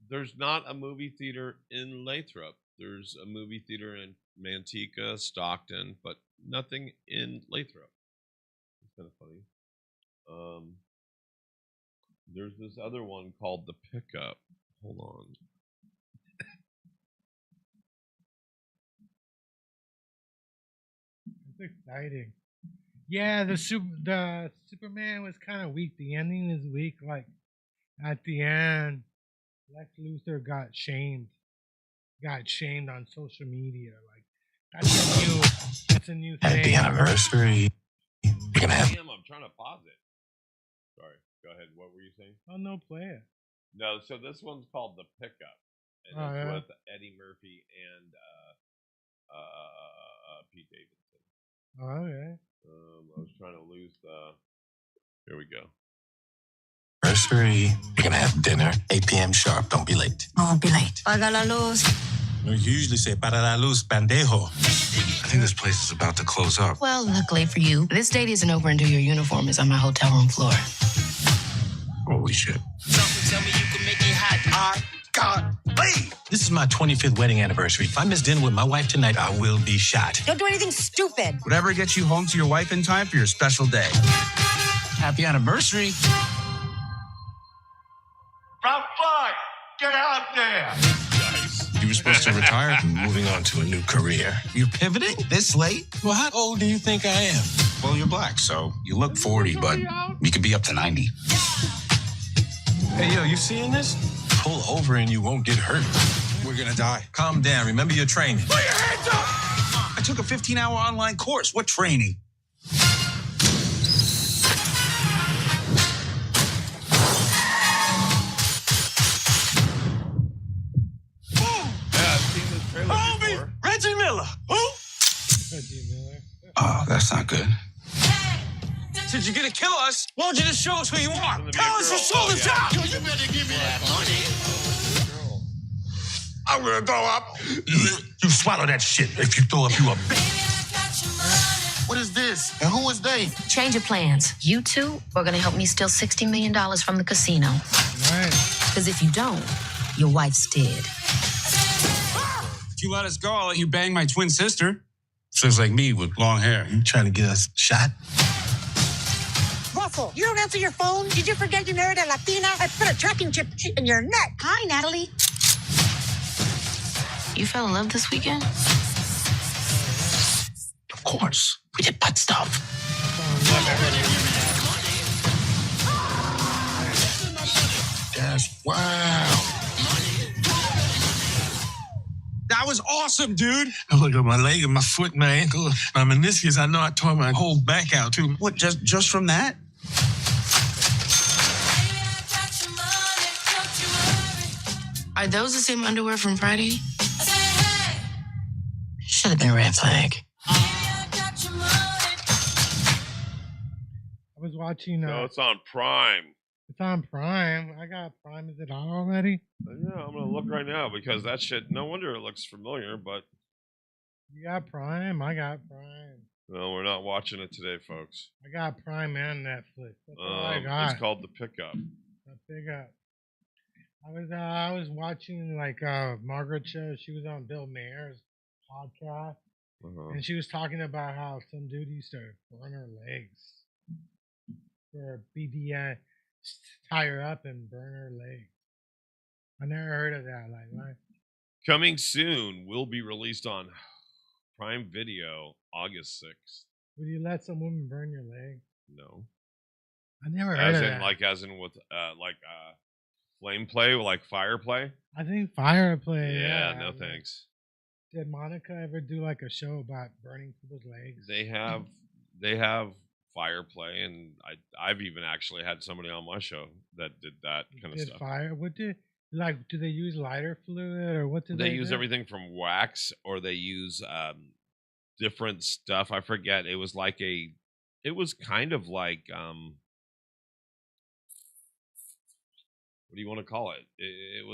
There's not a movie theater in Lathrop. There's a movie theater in Manteca, Stockton, but nothing in Lathrop. It's kind of funny. There's this other one called The Pickup. Hold on. It's exciting. Yeah, the Superman was kind of weak. The ending is weak. Like at the end, Lex Luthor got shamed on social media. Like that's a new thing. Happy anniversary. You're gonna have. I'm trying to pause it. Sorry. Go ahead. What were you saying? Oh no, play it. No, so this one's called The Pickup, and Oh, it's yeah? with Eddie Murphy and Pete Davidson. Oh, okay. I was trying to lose the. Here we go. Anniversary. We're gonna have dinner 8 p.m. sharp. Don't be late. I won't be late. Paga la luz. You usually say para la luz, pendejo. I think this place is about to close up. Well, luckily for you, this date isn't over until your uniform is on my hotel room floor. Holy shit. Tell me you can make it hot. God, please. This is my 25th wedding anniversary. If I miss dinner with my wife tonight, I will be shot. Don't do anything stupid. Whatever gets you home to your wife in time for your special day. Happy anniversary. Round 5, get out there. You were supposed to retire and moving on to a new career. You're pivoting this late? Well, how old do you think I am? Well, you're black, so you look 40, but you could be up to 90. Hey, yo, you seeing this? Pull over and you won't get hurt. We're gonna die. Calm down. Remember your training. Put your hands up! I took a 15-hour online course. What training? Before. Reggie Miller. Who? Reggie Miller. Oh, that's not good. Since you're gonna kill us, why don't you just show us who you are? Gonna be Tell a us girl. your shoulders out! Yeah. You better give me that money. Girl. I'm gonna throw up. You swallow that shit. If you throw up, you a bitch. What is this? And who is they? Change of plans. You two are going to help me steal $60 million from the casino. Right. Because if you don't, your wife's dead. If you let us go, I'll let you bang my twin sister. Sounds like me with long hair. You trying to get us shot? Russell, you don't answer your phone? Did you forget you married a Latina? I put a tracking chip in your neck. Hi, Natalie. You fell in love this weekend? Of course. We did butt stuff. Yes, wow. That was awesome, dude. I look at my leg and my foot and my ankle, my meniscus. I know I tore my whole back out, too. What, just from that? Are those the same underwear from Friday? Should have been a red flag. I was watching. So it's on Prime. It's on Prime. I got Prime. Is it on already? Yeah, I'm gonna look right now because that shit. No wonder it looks familiar, but You got Prime. I got Prime. no, we're not watching it today, folks. I got Prime and Netflix. That's all I got. It's called The Pickup. The Pickup. I was watching like Margaret show. She was on Bill Maher's podcast, and she was talking about how some dude used to burn her legs for BDN, tie her up and burn her legs. I never heard of that. Like, what? Coming soon, will be released on Prime Video August 6th. Would you let some woman burn your leg? No. I never heard of that. As in with flame play, like fire play. I think fire play. Yeah, no thanks. Did Monica ever do like a show about burning people's legs? They have fire play, and I've even actually had somebody on my show that did that kind of stuff. Fire? What do they use lighter fluid or what do They they use do? everything from wax, or they use different stuff. I forget. It was kind of like what do you want to call it? It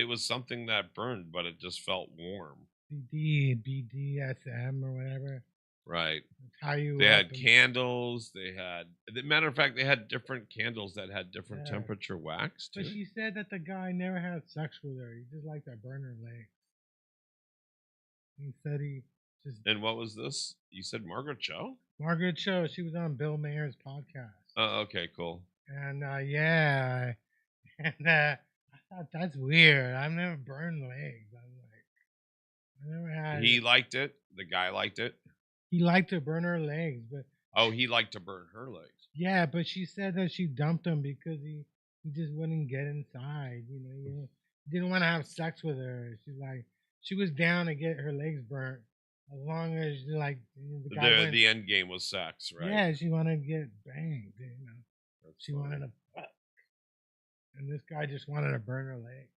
was something that burned, but it just felt warm. BDSM or whatever. Right. How you? They had candles. They had, matter of fact, they had different candles that had different temperature wax too. But she said that the guy never had sex with her. He just liked to burn her legs. He said he just. And what was this? You said Margaret Cho? Margaret Cho. She was on Bill Maher's podcast. Oh, okay, cool. And yeah, and I thought that's weird. I've never burned legs. I'm like, I never had. He liked it. The guy liked it. He liked to burn her legs, but he liked to burn her legs. Yeah, but she said that she dumped him because he just wouldn't get inside. He didn't want to have sex with her. She was down to get her legs burnt as long as the guy the end game was sex, right? Yeah, she wanted to get banged. She funny. wanted to fuck, and this guy just wanted to burn her legs.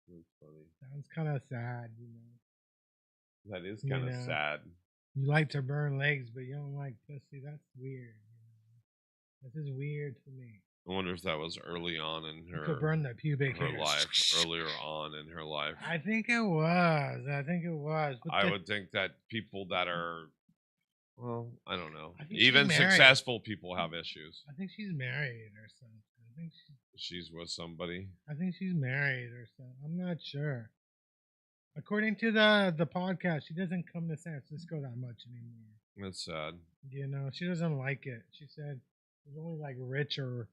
That's funny. Sounds kind of sad, That is kind of sad. You like to burn legs, but you don't like pussy. That's weird. This is weird to me. I wonder if that was early on in You could burn the pubic hair. life, earlier on in her life. I think it was. But I would think that people that are, well, I don't know. I think Even she's married. successful people have issues. I think she's married or something. I think She's with somebody. I think she's married or something. I'm not sure. According to the podcast, she doesn't come to San Francisco that much anymore. That's sad. She doesn't like it. She said there's only like rich or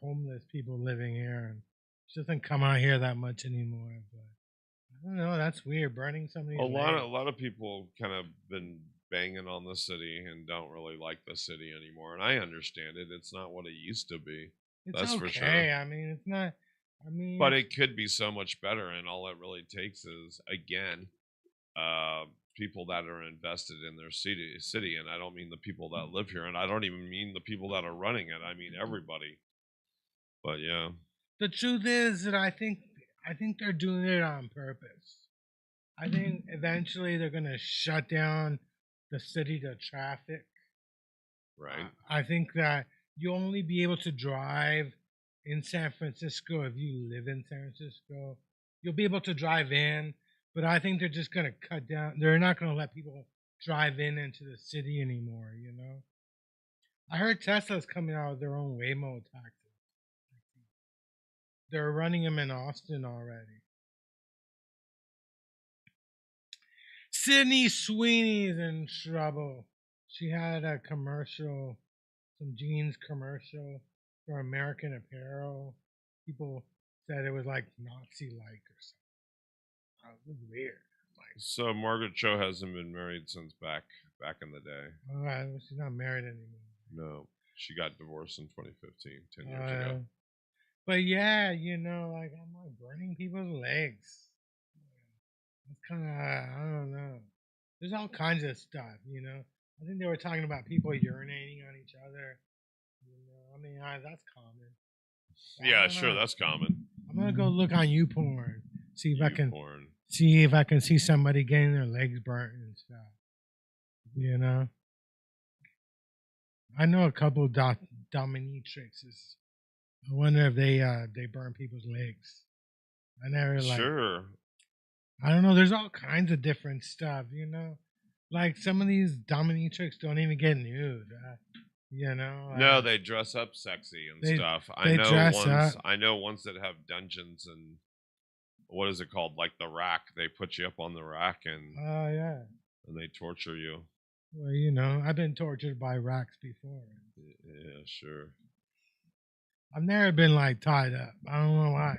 homeless people living here, and she doesn't come out here that much anymore. But I don't know. That's weird. Burning somebody's A legs. lot of people kind of been banging on the city and don't really like the city anymore, and I understand it. It's not what it used to be. It's That's okay. for sure. I mean, it's not. But it could be so much better, and all it really takes is, again, people that are invested in their city, and I don't mean the people that live here, and I don't even mean the people that are running it. I mean everybody. But yeah, The truth is that I think they're doing it on purpose. I think eventually they're gonna shut down the city to traffic. right. I think that you'll only be able to drive in San Francisco if you live in San Francisco. You'll be able to drive in, but I think they're just going to cut down. They're not going to let people drive into the city anymore, I heard Tesla's coming out with their own Waymo taxis. They're running them in Austin already. Sydney Sweeney's in trouble. She had a commercial, some jeans commercial for American Apparel. People said it was like Nazi-like or something. It was weird. So Margaret Cho hasn't been married since back in the day. All right, well, she's not married anymore. No, she got divorced in 2015, 10 years ago. But yeah, I'm like burning people's legs. It's kind of, I don't know. There's all kinds of stuff, I think they were talking about people urinating on each other. I mean, that's common. Yeah, sure, that's common. I'm gonna go look on YouPorn. see if I can porn. see if I can see somebody getting their legs burnt and stuff. You know, I know a couple of dominatrixes. I wonder if they burn people's legs. I never Sure. I don't know. There's all kinds of different stuff. You know, like some of these dominatrix don't even get nude. You know. No, they dress up sexy and stuff. they dress ones. up. I know ones that have dungeons and what is it called? Like the rack. They put you up on the rack and Yeah. and they torture you. Well, you know, I've been tortured by racks before. Yeah, sure. I've never been like tied up. I don't know why.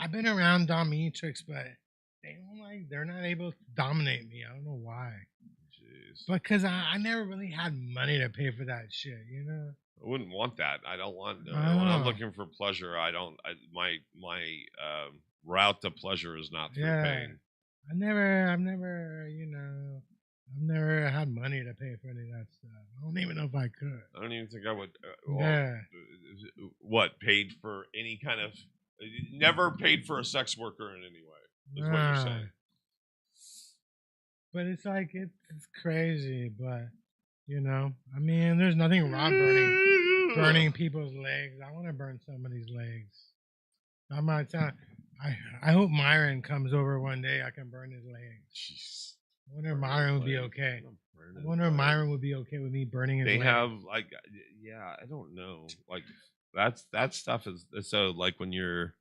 I've been around dominatrix, but they're not able to dominate me. I don't know why. Jeez. Because I never really had money to pay for that shit, you know. I wouldn't want that. I don't want. When I I'm know. looking for pleasure, my route to pleasure is not through pain. I've never, you know, I've never had money to pay for any of that stuff. I don't even know if I could. I don't even think I would. Yeah. What paid for any kind of? Never paid for a sex worker in any way. Is what you're saying. But it's like it's crazy, but you know, I mean, there's nothing wrong burning people's legs. I want to burn somebody's legs. I'm not telling. I hope Myron comes over one day. I can burn his legs. Jeez. I wonder if Myron would be okay. I wonder if Myron would be okay with me burning his legs. They have like, yeah, I don't know. Like that stuff is so like when you're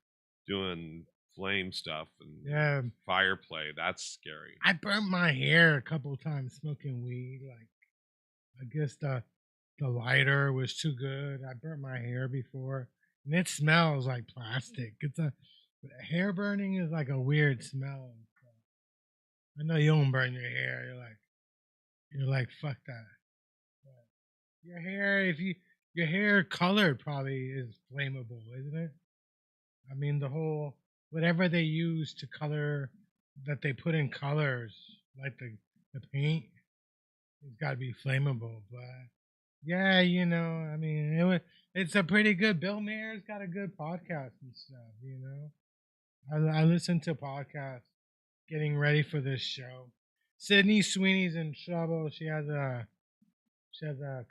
doing flame stuff and fire play, that's scary. I burnt my hair a couple of times smoking weed. Like, I guess the lighter was too good. I burnt my hair before, and it smells like plastic. Hair burning is like a weird smell. I know you don't burn your hair. You're like fuck that. But your hair, your hair color probably is flammable, isn't it? I mean, the whole whatever they use to color that they put in colors, like the paint, it's got to be flammable. But yeah, you know, I mean, it's a pretty good. Bill Mayer's got a good podcast and stuff. You know, I listen to podcasts getting ready for this show. Sydney Sweeney's in trouble. She has a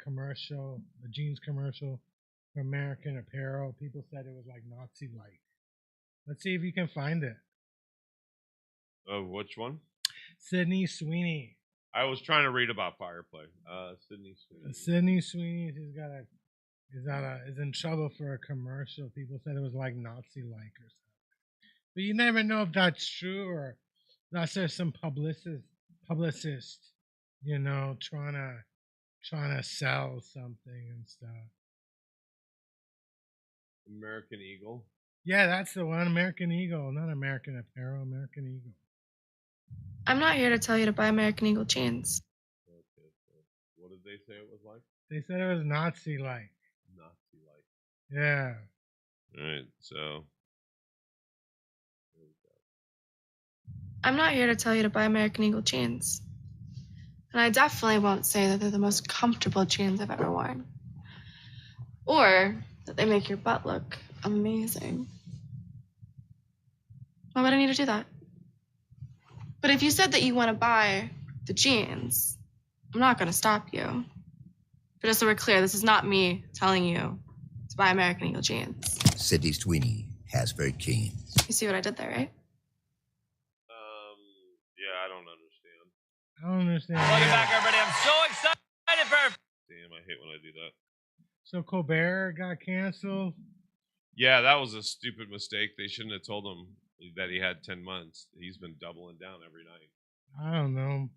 commercial, a jeans commercial for American Apparel. People said it was like Nazi-like. Let's see if you can find it. Oh, which one? Sydney Sweeney. I was trying to read about Fireplay. Sydney Sweeney. Sydney Sweeney is in trouble for a commercial. People said it was like Nazi-like or something. But you never know if that's true or that's just some publicist, you know, trying to sell something and stuff. American Eagle. Yeah, that's the one. American Eagle, not American Apparel. American Eagle. I'm not here to tell you to buy American Eagle jeans. Okay, so what did they say it was like? They said it was Nazi-like. Nazi-like. Yeah. All right, so. I'm not here to tell you to buy American Eagle jeans. And I definitely won't say that they're the most comfortable jeans I've ever worn. Or that they make your butt look amazing. Why would I need to do that? But if you said that you want to buy the jeans, I'm not going to stop you. But just so we're clear, this is not me telling you to buy American Eagle jeans. Sydney Sweeney has very keen. You see what I did there, right? Yeah, I don't understand. I don't understand. Welcome back, everybody. I'm so excited for. Damn, I hate when I do that. So Colbert got canceled. Yeah, that was a stupid mistake. They shouldn't have told him that he had 10 months. He's been doubling down every night. I don't know.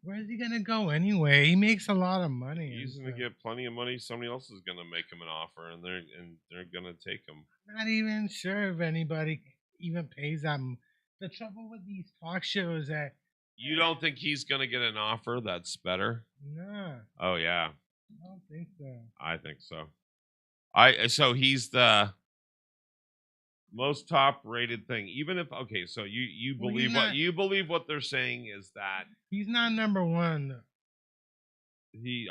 Where's he gonna go anyway? He makes a lot of money. He's gonna get plenty of money. Somebody else is gonna make him an offer, and they're gonna take him. Not even sure if anybody even pays them. The trouble with these talk shows that you don't think he's gonna get an offer that's better? Nah. Oh yeah. I don't think so. I think so. So he's the most top rated thing. Even if so you believe what they're saying is that he's not number one.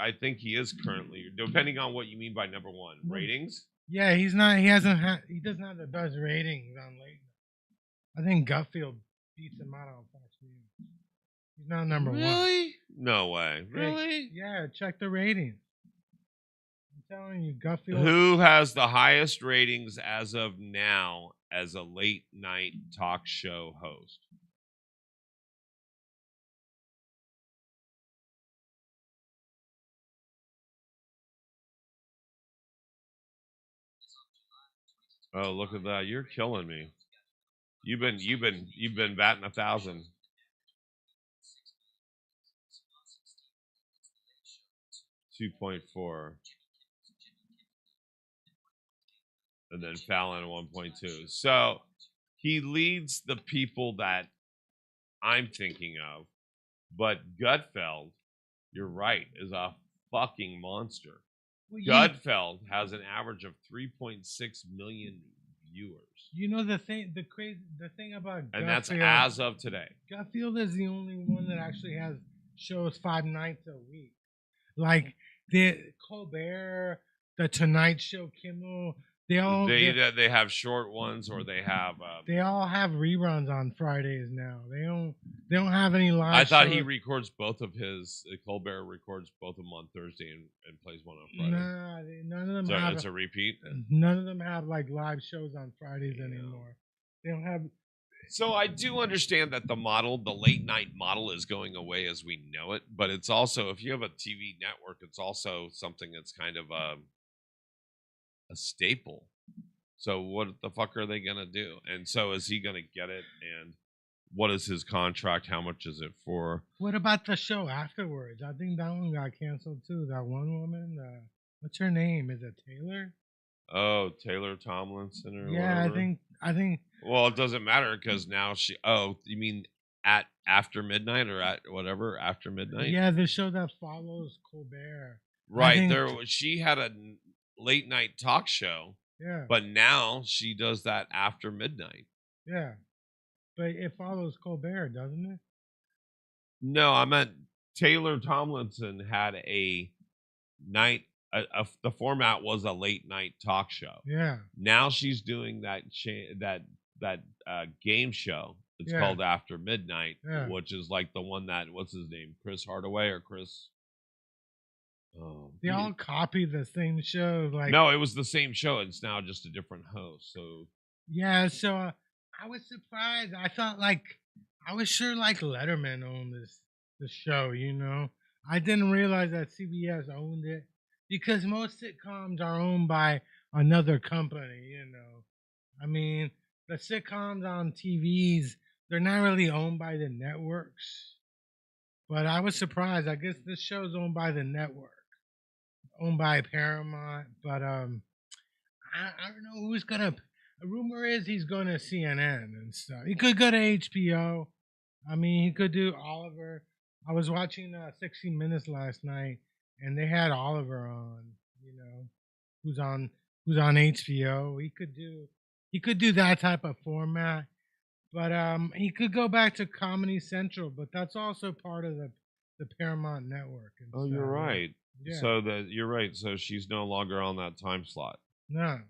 I think he is currently, depending on what you mean by number one. Ratings? Yeah, he's not. He doesn't have the best ratings on late. I think Gutfield beats him out on Fox News. He's not number one. Really? No way. Really? Yeah, check the ratings. I'm telling you, Gutfield. Who has the highest ratings as of now as a late night talk show host? Oh, look at that. You're killing me. You've been batting 1,000. $2.4. And then Fallon 1.2. So he leads the people that I'm thinking of. But Gutfeld, you're right, is a fucking monster. Well, Gutfeld has an average of 3.6 million viewers. You know the thing about And Gutfield, that's as of today. Gutfield is the only one that actually has shows 5 nights a week. Like the Colbert, the Tonight Show, Kimmel, they have short ones, or they have they all have reruns on Fridays now. They don't have any live. I thought shows. he records both of his Colbert records both of them on Thursday and plays one on Friday. Nah, none of them So have. it's a repeat. None of them have like live shows on Fridays anymore. They don't have. So I do understand that the late night model is going away as we know it, but it's also, if you have a TV network, it's also something that's kind of a staple. So what the fuck are they gonna do? And so is he gonna get it? And what is his contract? How much is it for? What about the show afterwards? I think that one got canceled too. That one woman, what's her name? Is it Taylor? Oh, Taylor Tomlinson or yeah, whatever? I think. Well, it doesn't matter because now she. Oh, you mean at after midnight or at whatever after midnight? Yeah, the show that follows Colbert. Right she had a late night talk show. Yeah. But now she does that after midnight. Yeah. But it follows Colbert, doesn't it? No, I meant Taylor Tomlinson had a night. The format was a late night talk show. Yeah. Now she's doing that game show. It's called After Midnight, which is like the one that, what's his name, Chris Hardaway or Chris? Oh, they all copy the same show. Like no, it was the same show. It's now just a different host. So yeah, so I was surprised. I thought I was sure Letterman owned the show. You know, I didn't realize that CBS owned it because most sitcoms are owned by another company. You know, I mean the sitcoms on TVs, they're not really owned by the networks. But I was surprised. I guess this show's owned by the network. Owned by Paramount, but I don't know who's gonna. A rumor is he's going to CNN and stuff. He could go to HBO. I mean, he could do Oliver. I was watching 60 Minutes last night, and they had Oliver on. You know, who's on HBO. He could do that type of format, but he could go back to Comedy Central. But that's also part of the Paramount network. And oh, you're right. Yeah. So you're right. So she's no longer on that time slot. No.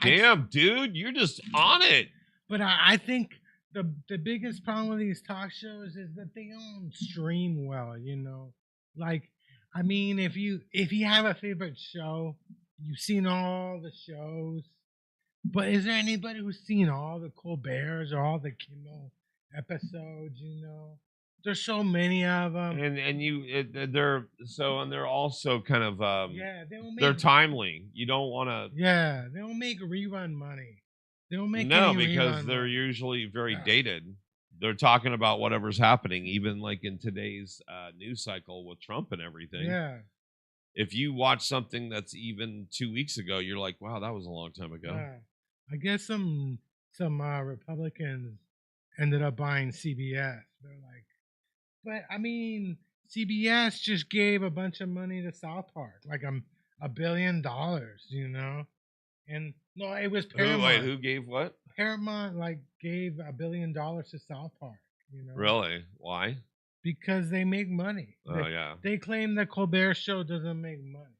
Damn, dude, you're just on it. But I think the biggest problem with these talk shows is that they don't stream well. You know, like I mean, if you have a favorite show, you've seen all the shows. But is there anybody who's seen all the Colberts or all the Kimmel episodes? You know. There's so many of them, and they're also kind of they're timely. You don't want to. Yeah, they don't make rerun money. They don't make because they're usually very dated. They're talking about whatever's happening, even like in today's news cycle with Trump and everything. Yeah. If you watch something that's even 2 weeks ago, you're like, wow, that was a long time ago. Yeah. I guess some Republicans ended up buying CBS. They're like. But I mean, CBS just gave a bunch of money to South Park, like $1 billion, you know. And no, it was Paramount. Who gave what? Paramount gave $1 billion to South Park. You know. Really? Why? Because they make money. Yeah. They claim the Colbert Show doesn't make money.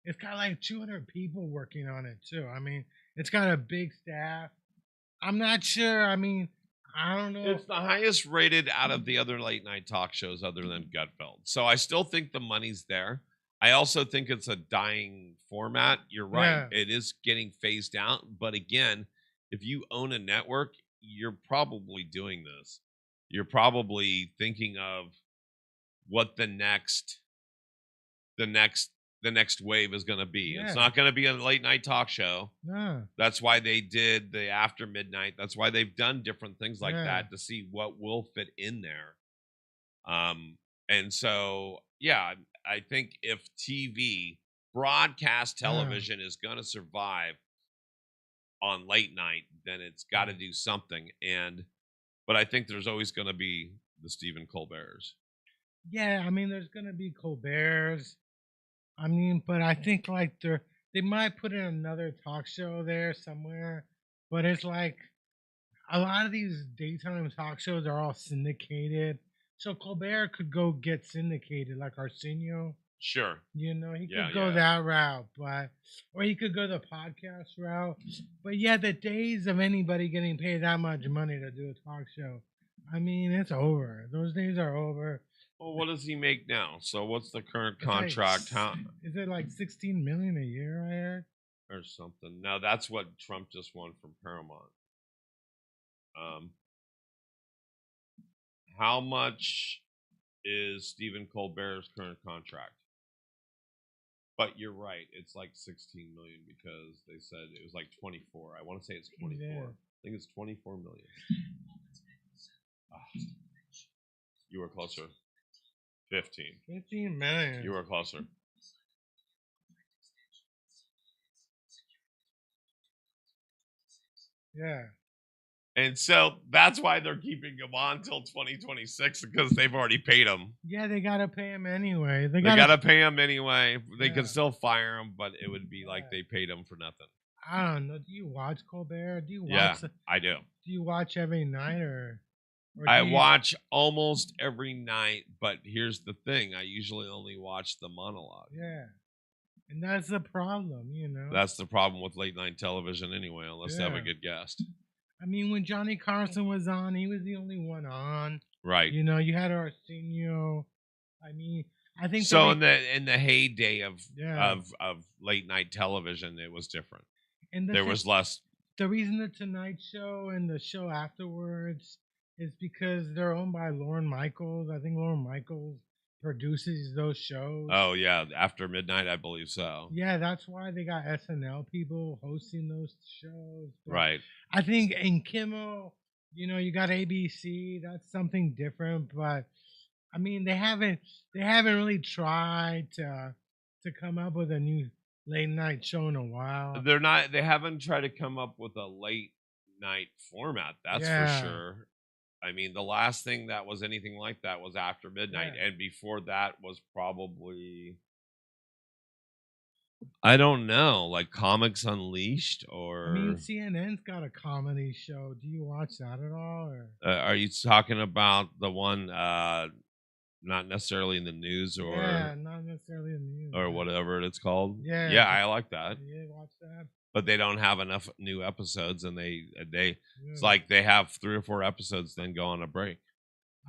It's got 200 people working on it too. I mean, it's got a big staff. I'm not sure. I mean, I don't know. It's the highest rated out of the other late night talk shows other than Gutfeld. So I still think the money's there. I also think it's a dying format. You're right. Yeah. It is getting phased out. But again, if you own a network, you're probably doing this. You're probably thinking of what the next wave is going to be. Yeah. It's not going to be a late night talk show. No. That's why they did the after midnight. That's why they've done different things like Yeah. that to see what will fit in there. And so, yeah, I think if TV, broadcast television is going to survive on late night, then it's got to do something. But I think there's always going to be the Stephen Colbert's. Yeah, I mean, there's gonna be Colbert's. I mean, but I think like they might put in another talk show there somewhere. But it's like a lot of these daytime talk shows are all syndicated. So Colbert could go get syndicated, like Arsenio. Sure. You know, he Yeah, could go that route, or he could go the podcast route. But yeah, the days of anybody getting paid that much money to do a talk show, I mean, it's over. Those days are over. Well, what does he make now? So what's the current It's like contract? How is it like 16 million a year? I heard. or something? No, that's what Trump just won from Paramount. How much is Stephen Colbert's current contract? But you're right, it's like 16 million because they said it was like 24. I want to say it's 24. Yeah. I think it's 24 million. You were closer. 15. 15 million. You were closer. Yeah. And so that's why they're keeping him on till 2026 because they've already paid him. Yeah, they gotta pay him anyway. They gotta pay him anyway. They Yeah. could still fire him, but it would be like they paid him for nothing. I don't know. Do you watch Colbert? Do you Yeah, watch? I do. Do you watch every night or I do you- watch almost every night, but here's the thing: I usually only watch the monologue. Yeah, and that's the problem, you know. That's the problem with late night television, anyway. Unless they have a Yeah. good guest, I mean, when Johnny Carson was on, he was the only one on. right? You know, you had Arsenio. I mean, I think So they- in the heyday of Yeah. of late night television, it was different. and There was less. The reason the Tonight Show and the show afterwards is because they're owned by Lorne Michaels. I think Lorne Michaels produces those shows. Oh yeah, after midnight, I believe so. Yeah, that's why they got SNL people hosting those shows. But Right. I think in Kimmel, you know, you got ABC. That's something different, but I mean, they haven't really tried to come up with a new late night show in a while. They haven't tried to come up with a late night format, that's Yeah. for sure. I mean, the last thing that was anything like that was after midnight, Yeah. and before that was probably, I don't know, like Comics Unleashed, or I mean, CNN's got a comedy show. Do you watch that at all? Or are you talking about the one not necessarily in the news or yeah, not necessarily in the news. or whatever it's called? Yeah. Yeah, I like that. Yeah, watch that. But they don't have enough new episodes, and they Yeah. it's like they have 3 or 4 episodes, then go on a break.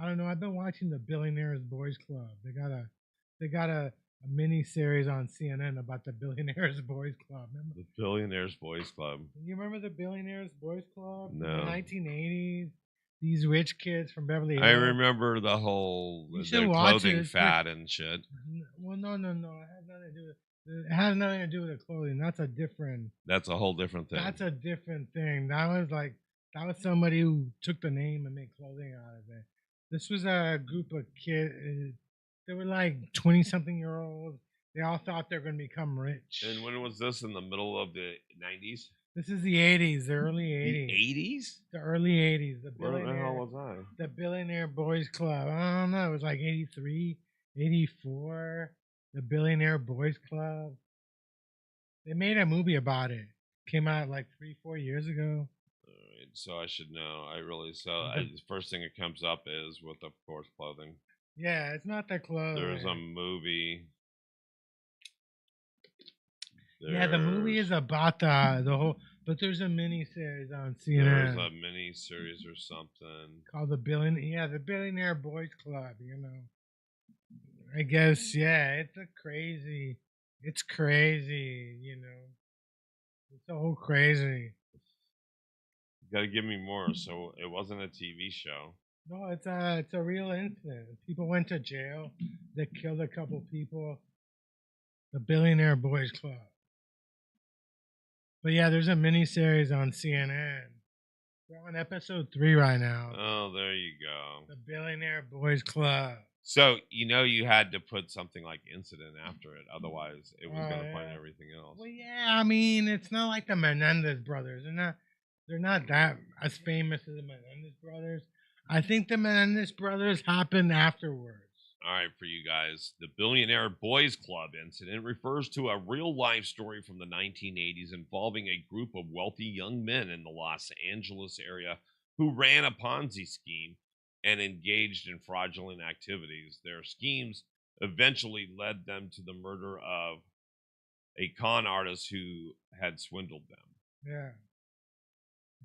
I don't know. I've been watching the Billionaires Boys Club. They got a mini series on CNN about the Billionaires Boys Club. Remember? The Billionaires Boys Club. You remember the Billionaires Boys Club? No. In the 1980s. These rich kids from Beverly Hills. I remember the whole You the should watch clothing it. It's fad and shit. Well, no. It has nothing to do with the clothing. That's a different. That's a whole different thing. That's a different thing. That was somebody who took the name and made clothing out of it. This was a group of kids. They were like 20-something-year-olds. They all thought they were going to become rich. And when was this? In the middle of the 90s? This is the 80s, the early 80s. The 80s? The early 80s. Where the hell was I? The Billionaire Boys Club. I don't know. It was like 83, 84. The Billionaire Boys Club. They made a movie about it. Came out like 3-4 years ago. All right, so I should know. The first thing that comes up is with, of course, clothing. Yeah, it's not the clothes. There's a movie. Yeah, the movie is about the But there's a mini series on There's CNN a mini series or something. called the Billionaire Boys Club. You know, I guess it's crazy. You know, it's all crazy. You gotta give me more. So it wasn't a TV show. No, it's a real incident. People went to jail. They killed a couple people. The Billionaire Boys Club. But yeah, there's a mini series on CNN. We're on episode 3 right now. Oh, there you go. The Billionaire Boys Club. So you had to put something like incident after it, otherwise it was gonna find yeah. everything else. Well, yeah, I mean, it's not like the Menendez brothers. They're not that as famous as the Menendez brothers. I think the Menendez brothers happened afterwards. All right, for you guys, the Billionaire Boys Club incident refers to a real-life story from the 1980s involving a group of wealthy young men in the Los Angeles area who ran a Ponzi scheme and engaged in fraudulent activities. Their schemes eventually led them to the murder of a con artist who had swindled them.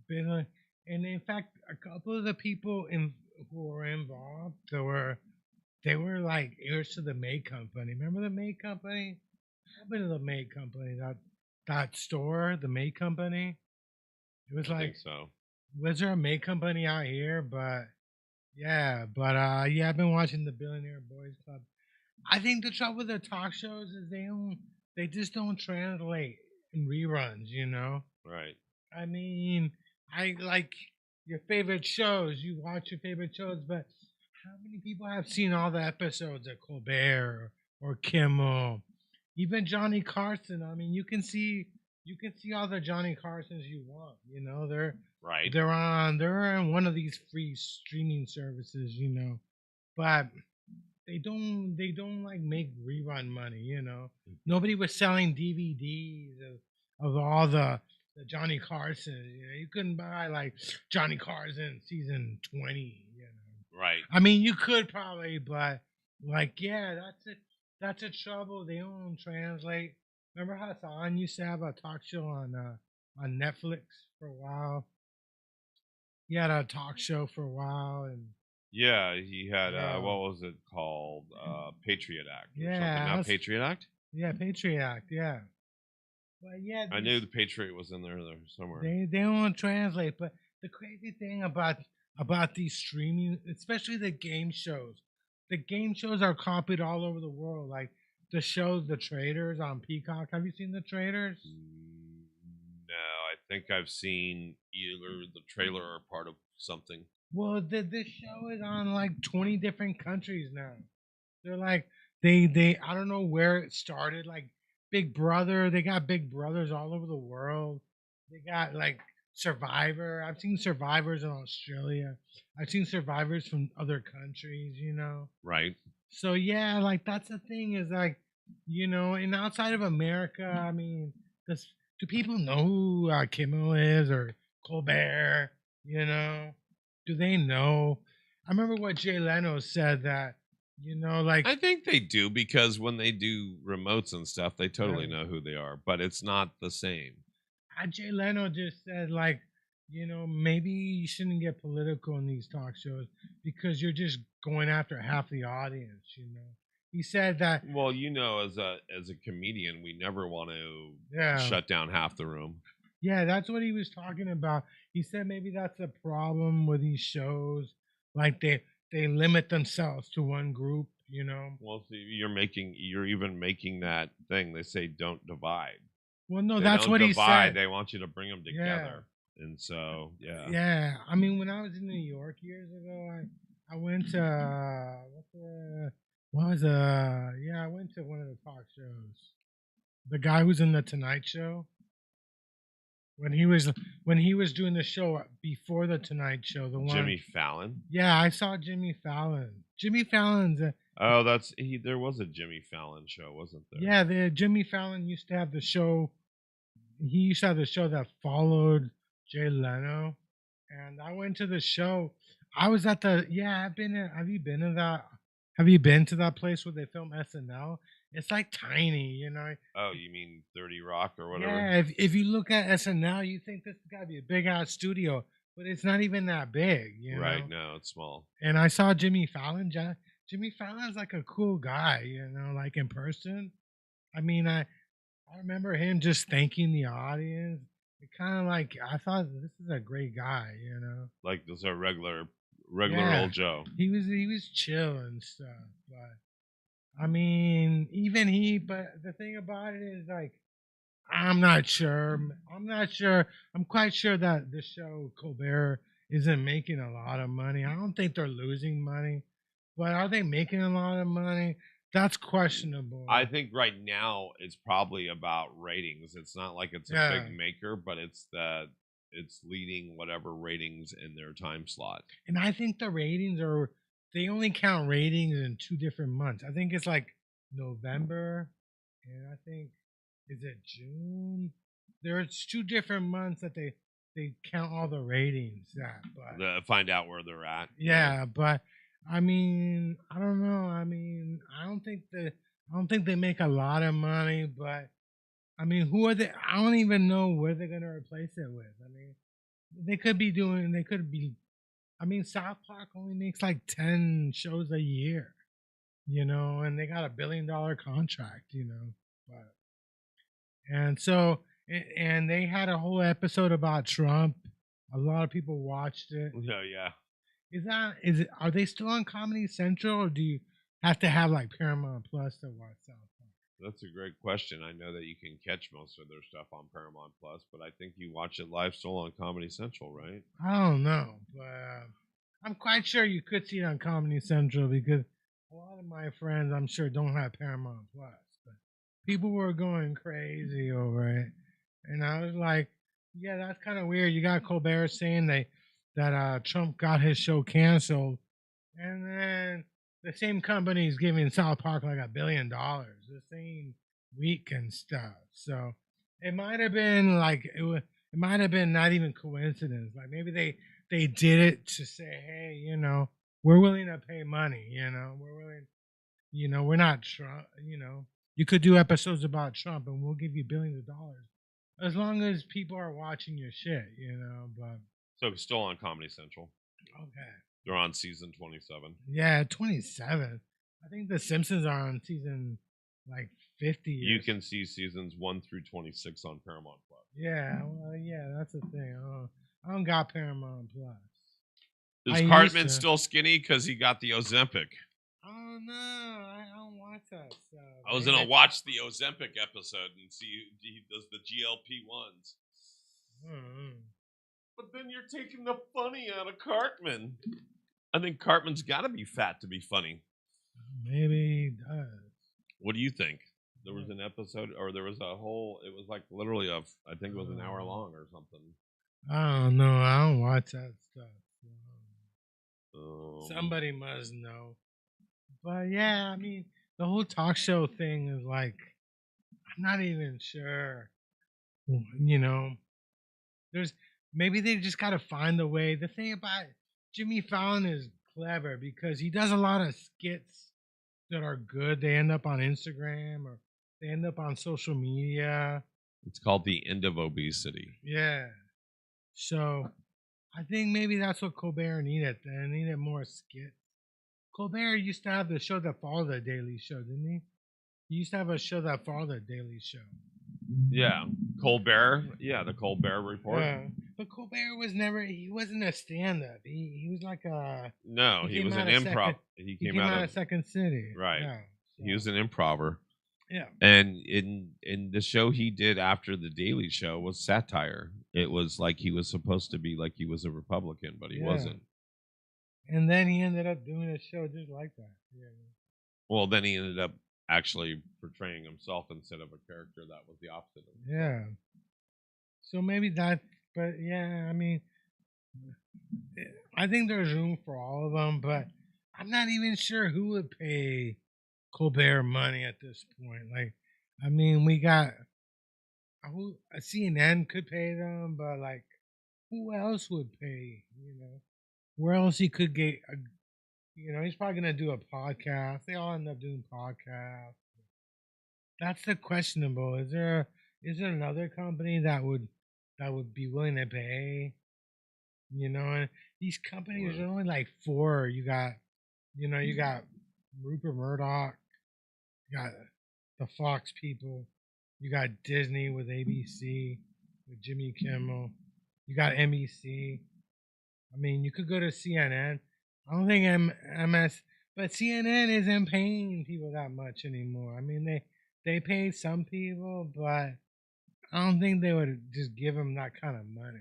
Yeah. And in fact, a couple of the people who were involved, they were like heirs to the May Company. Remember the May Company? What happened to the May Company? That store, the May Company. It was I think so. Was there a May Company out here? But yeah, I've been watching the Billionaire Boys Club. I think the trouble with the talk shows is they just don't translate in reruns. You know. Right. I mean, I like your favorite shows. You watch your favorite shows, but how many people have seen all the episodes of Colbert or Kimmel, even Johnny Carson? I mean, you can see all the Johnny Carsons you want. You know, they're on one of these free streaming services. You know, but they don't like make rerun money. You know, nobody was selling DVDs of all the Johnny Carson. You know, you couldn't buy like Johnny Carson season 20. You know. Right. I mean, you could probably, but like, yeah, that's it. That's a trouble. They don't translate. Remember Hassan used to have a talk show on Netflix for a while. He had a talk show for a while, and yeah, he had what was it called? Patriot Act. Or yeah, something. Not Patriot Act. Yeah, Patriot Act. Yeah. But yeah, I knew the Patriot was in there somewhere. They don't translate, but the crazy thing about these streaming, especially the game shows are copied all over the world. Like the show The Traders on Peacock. Have you seen The Traders? No, I think I've seen either the trailer or part of something. Well, this show is on like 20 different countries now. They're like they I don't know where it started. Like Big Brother, they got Big Brothers all over the world. They got like Survivor. I've seen Survivors in Australia. I've seen Survivors from other countries, you know. Right. So yeah, like that's the thing is like, you know, and outside of America, I mean, do people know who Kimmel is or Colbert? You know, do they know? I remember what Jay Leno said that, you know, like I think they do because when they do remotes and stuff, they totally know who they are, but it's not the same. Jay Leno just said, like, you know, maybe you shouldn't get political in these talk shows because you're just going after half the audience, you know. He said that. Well, you know, as a comedian, we never want to shut down half the room. Yeah, that's what he was talking about. He said maybe that's a problem with these shows. Like they limit themselves to one group, you know. Well, see, you're even making that thing. They say don't divide. Well, no, that's what he said. They want you to bring them together. Yeah. And so, yeah. Yeah. I mean, when I was in New York years ago, I went to, I went to one of the talk shows. The guy who's in the Tonight Show. When he was doing the show before the Tonight Show, the one Jimmy Fallon. Yeah, I saw Jimmy Fallon. Jimmy Fallon's. There was a Jimmy Fallon show, wasn't there? Yeah, Jimmy Fallon used to have the show. He used to have the show that followed Jay Leno, and I went to the show. I was at the. Yeah, I've been. Have you been to that? Have you been to that place where they film SNL? It's like tiny, you know. Oh, you mean 30 Rock or whatever? Yeah, if you look at SNL, you think this has got to be a big ass studio, but it's not even that big, you know. Right, no, it's small. And I saw Jimmy Fallon. Jimmy Fallon's like a cool guy, you know, like in person. I mean, I remember him just thanking the audience. It kind of like I thought this is a great guy, you know. Like this a regular Yeah. old Joe. He was chill and stuff, but I mean, but the thing about it is like I'm not sure. I'm quite sure that the show Colbert isn't making a lot of money. I don't think they're losing money, but are they making a lot of money? That's questionable. I think right now it's probably about ratings. It's not like it's a Yeah. big maker, but it's leading whatever ratings in their time slot. And I think the ratings they only count ratings in 2 different months. I think it's like November and I think is it June? There's 2 different months that they count all the ratings at, but Find out where they're at. yeah, but I mean, I don't know. I mean, I don't think they make a lot of money, but I mean, who are they? I don't even know where they're gonna replace it with. I mean, they could be. I mean, South Park only makes like 10 shows a year, you know, and they got $1 billion contract, you know. But and so and they had a whole episode about Trump. A lot of people watched it. No, yeah. Are they still on Comedy Central, or do you have to have like Paramount Plus to watch South Park? That's a great question. I know that you can catch most of their stuff on Paramount Plus, but I think you watch it live still on Comedy Central, right? I don't know, but I'm quite sure you could see it on Comedy Central because a lot of my friends, I'm sure, don't have Paramount Plus. But people were going crazy over it, and I was like, "Yeah, that's kind of weird." You got Colbert saying that Trump got his show canceled, and then the same company is giving South Park like $1 billion the same week and stuff. So it might have been like it might have been not even coincidence. Like maybe they did it to say, hey, you know, we're willing to pay money. You know, we're willing. You know, we're not Trump. You know, you could do episodes about Trump, and we'll give you billions of dollars as long as people are watching your shit. You know, but So it's still on Comedy Central. okay. They're on season 27. Yeah, 27. I think The Simpsons are on season like 50. You can see seasons 1 through 26 on Paramount Plus. Yeah, well, yeah, that's the thing. I don't got Paramount Plus. Is Cartman still skinny because he got the Ozempic? Oh no, I don't watch that stuff. I was gonna watch the Ozempic episode and see he does the GLP ones. But then you're taking the funny out of Cartman. I think Cartman's got to be fat to be funny. Maybe he does. What do you think? There was an episode, or there was a whole. It was like literally I think it was an hour long or something. I don't know. I don't watch that stuff. Somebody must know. But yeah, I mean, the whole talk show thing is like, I'm not even sure. You know, maybe they just got to find a way. The thing about Jimmy Fallon is clever because he does a lot of skits that are good. They end up on Instagram or they end up on social media. It's called The End of Obesity. Yeah. So I think maybe that's what Colbert needed. They needed more skits. Colbert used to have the show that followed the Daily Show, didn't he? He used to have a show that followed the Daily Show. Yeah, Colbert. Yeah, the Colbert Report. Yeah. But Colbert he wasn't a stand-up. He was like a... No, he was an improv. He came out of Second City. Right. Yeah, He was an improver. Yeah. And in the show he did after the Daily Show was satire. It was like he was supposed to be like he was a Republican, but he wasn't. And then he ended up doing a show just like that. Yeah. Well, then he ended up actually portraying himself instead of a character that was the opposite of him. Yeah. So maybe that, but yeah, I mean, I think there's room for all of them, but I'm not even sure who would pay Colbert money at this point. Like, I mean, we got CNN could pay them, but like, who else would pay? You know, where else he could get? You know, he's probably gonna do a podcast. They all end up doing podcasts. That's the questionable. Is there another company that would be willing to pay? And these companies are only like four. You got Rupert Murdoch, you got the Fox people, you got Disney with ABC with Jimmy Kimmel, you got NBC. I mean, you could go to CNN. I don't think MS, but CNN isn't paying people that much anymore. I mean, they pay some people, but I don't think they would just give them that kind of money.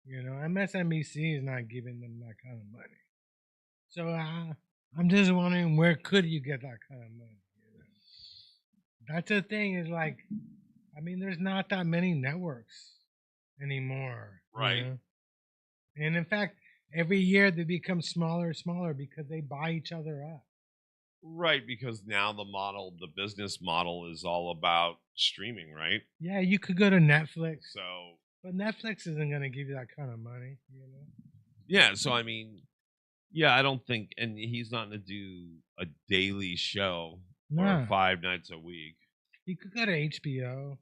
MSNBC is not giving them that kind of money. So I'm just wondering, where could you get that kind of money? That's the thing, is like, I mean, there's not that many networks anymore. Right. And in fact, every year they become smaller and smaller because they buy each other up. Right, because now the business model is all about streaming, right? Yeah, you could go to Netflix. So, but Netflix isn't going to give you that kind of money, Yeah, so I mean, yeah, I don't think, and he's not going to do a daily show or 5 nights a week. You could go to HBO.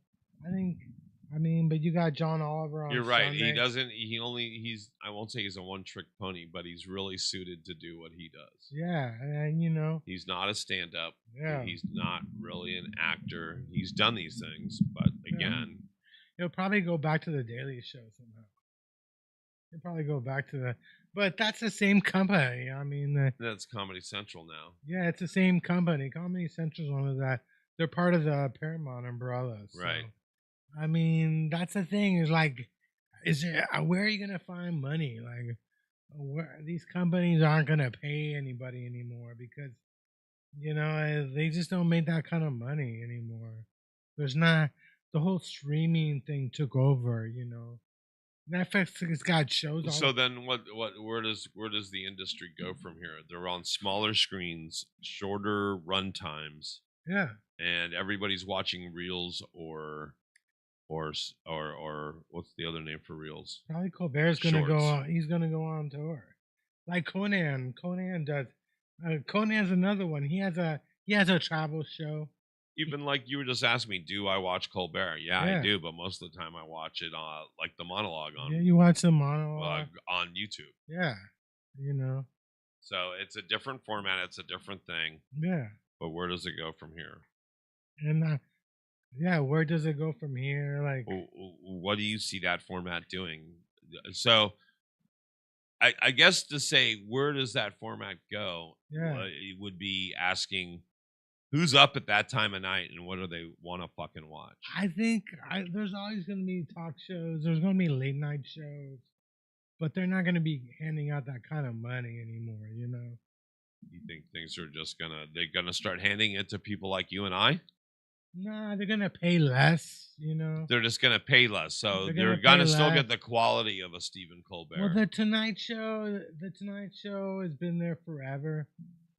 But you got John Oliver on You're right. Sunday. I won't say he's a one-trick pony, but he's really suited to do what he does. Yeah, and he's not a stand-up. Yeah. He's not really an actor. He's done these things, but again, he'll probably go back to the Daily Show somehow. He'll probably go back to but that's the same company. I mean, that's Comedy Central now. Yeah, it's the same company. Comedy Central's one of that. They're part of the Paramount umbrella. So. Right. I mean, that's the thing, is like, where are you going to find money? Like, these companies aren't going to pay anybody anymore because, they just don't make that kind of money anymore. There's not, the whole streaming thing took over, Netflix has got shows. So then where does the industry go from here? They're on smaller screens, shorter run times. Yeah. And everybody's watching Reels or what's the other name for Reels? Probably Colbert's gonna go on. He's gonna go on tour, like Conan. Conan does. Conan's another one. He has a travel show. Even like you were just asking me, do I watch Colbert? Yeah, I do, but most of the time I watch it like the monologue on. Yeah, you watch the monologue on YouTube. Yeah, So it's a different format. It's a different thing. Yeah. But where does it go from here? And where does it go from here? Like, what do you see that format doing? So, I guess to say where does that format go? Yeah, it would be asking who's up at that time of night and what do they want to fucking watch. I think there's always going to be talk shows. There's going to be late night shows, but they're not going to be handing out that kind of money anymore. You think things are just they're gonna start handing it to people like you and I? Nah, they're gonna pay less, They're just gonna pay less, so they're gonna still get the quality of a Stephen Colbert. Well, the Tonight Show has been there forever.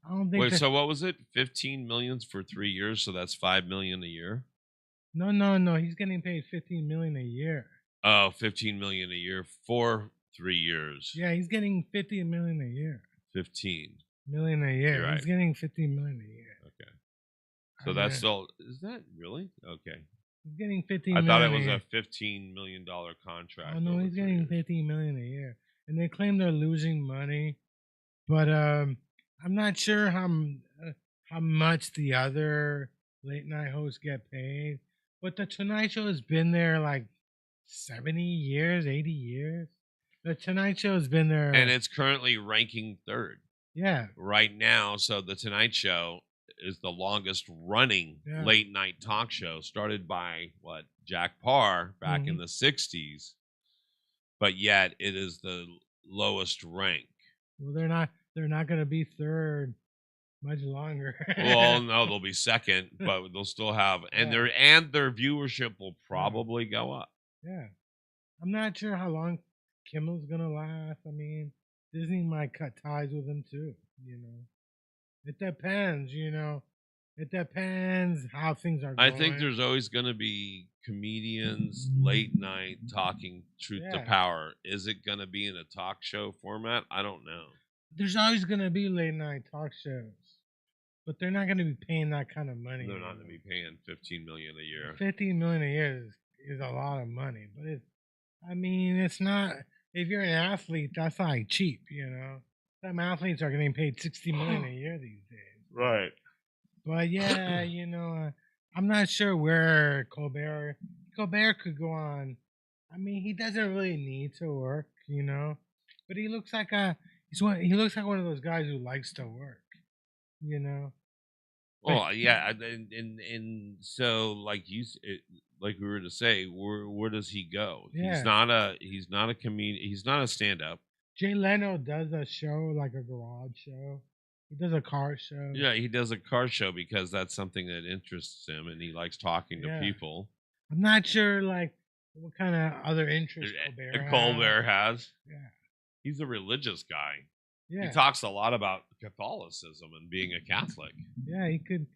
I don't think. Wait, so what was it? 15 million for 3 years, so that's 5 million a year? No. He's getting paid 15 million a year. Oh, 15 million a year for 3 years. Yeah, he's getting 50 million a year. 15 million a year. Right. He's getting 15 million a year. Okay. So that's still, is that really? Okay. He's getting 15 I million. thought it was a $15 million contract. Oh no, he's getting 15 million a year. And they claim they're losing money. But I'm not sure how much the other late night hosts get paid. But the Tonight Show has been there like 70 years, 80 years. The Tonight Show has been there. And it's currently ranking 3rd. Yeah. Right now, so the Tonight Show is the longest running late night talk show, started by Jack Parr back in the 60s, but yet it is the lowest rank. Well, they're not going to be 3rd much longer. Well, no, they'll be 2nd, but they'll still have their viewership will probably go up. Yeah. I'm not sure how long Kimmel's going to last. I mean, Disney might cut ties with him too, It depends, It depends how things are going. I think there's always going to be comedians late night talking truth to power. Is it going to be in a talk show format? I don't know. There's always going to be late night talk shows. but they're not going to be paying that kind of money. They're not going to be paying $15 million a year. $15 million a year is a lot of money, but it's not. If you're an athlete, that's like cheap, you know. Some athletes are getting paid $60 million a year these days. Right. But yeah, you know, I'm not sure where Colbert could go on. I mean, he doesn't really need to work, you know, but he looks like he looks like one of those guys who likes to work, you know. Well, yeah, and so like like we were to say, where does he go? Yeah. He's not a comedian. He's not a stand-up. Jay Leno does a show, like a garage show. He does a car show. Yeah, he does a car show because that's something that interests him, and he likes talking to people. I'm not sure, like, what kind of other interests Colbert has. Yeah. He's a religious guy. Yeah. He talks a lot about Catholicism and being a Catholic. Yeah, he could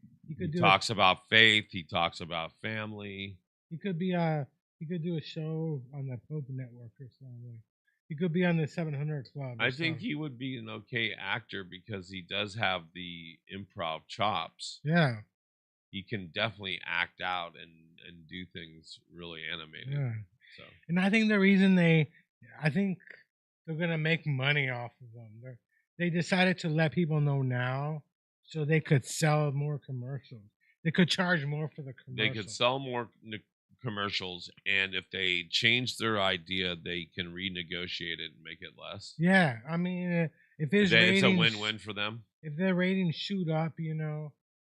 do talks about faith. He talks about family. He could do a show on the Pope Network or something. He could be on the 700 Club. I think he would be an okay actor because he does have the improv chops. Yeah. He can definitely act out and do things really animated. Yeah. So. And I think the reason they're gonna make money off of them. They decided to let people know now so they could sell more commercials. They could charge more for the commercials. They could sell more commercials, and if they change their idea, they can renegotiate it and make it less. Yeah, I mean, if it's a win-win for them. If their ratings shoot up, you know.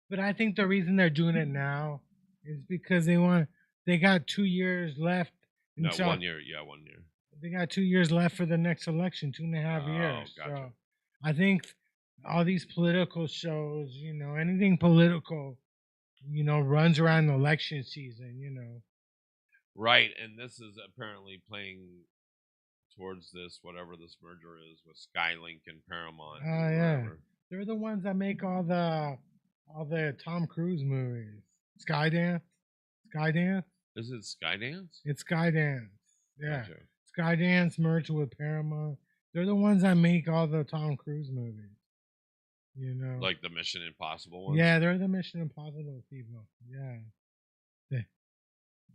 But I think the reason they're doing it now is because they got 2 years left. No, 1 year. Yeah, 1 year. They got 2 years left for the next election, 2.5 years. Gotcha. So I think all these political shows, you know, anything political, you know, runs around election season, you know. Right, and this is apparently playing towards this, whatever this merger is with Skylink and Paramount. Oh yeah, they're the ones that make all the Tom Cruise movies. Skydance. Is it Skydance? It's Skydance. Yeah, Gotcha. Skydance merged with Paramount. They're the ones that make all the Tom Cruise movies. You know, like the Mission Impossible ones. Yeah, they're the Mission Impossible people. Yeah.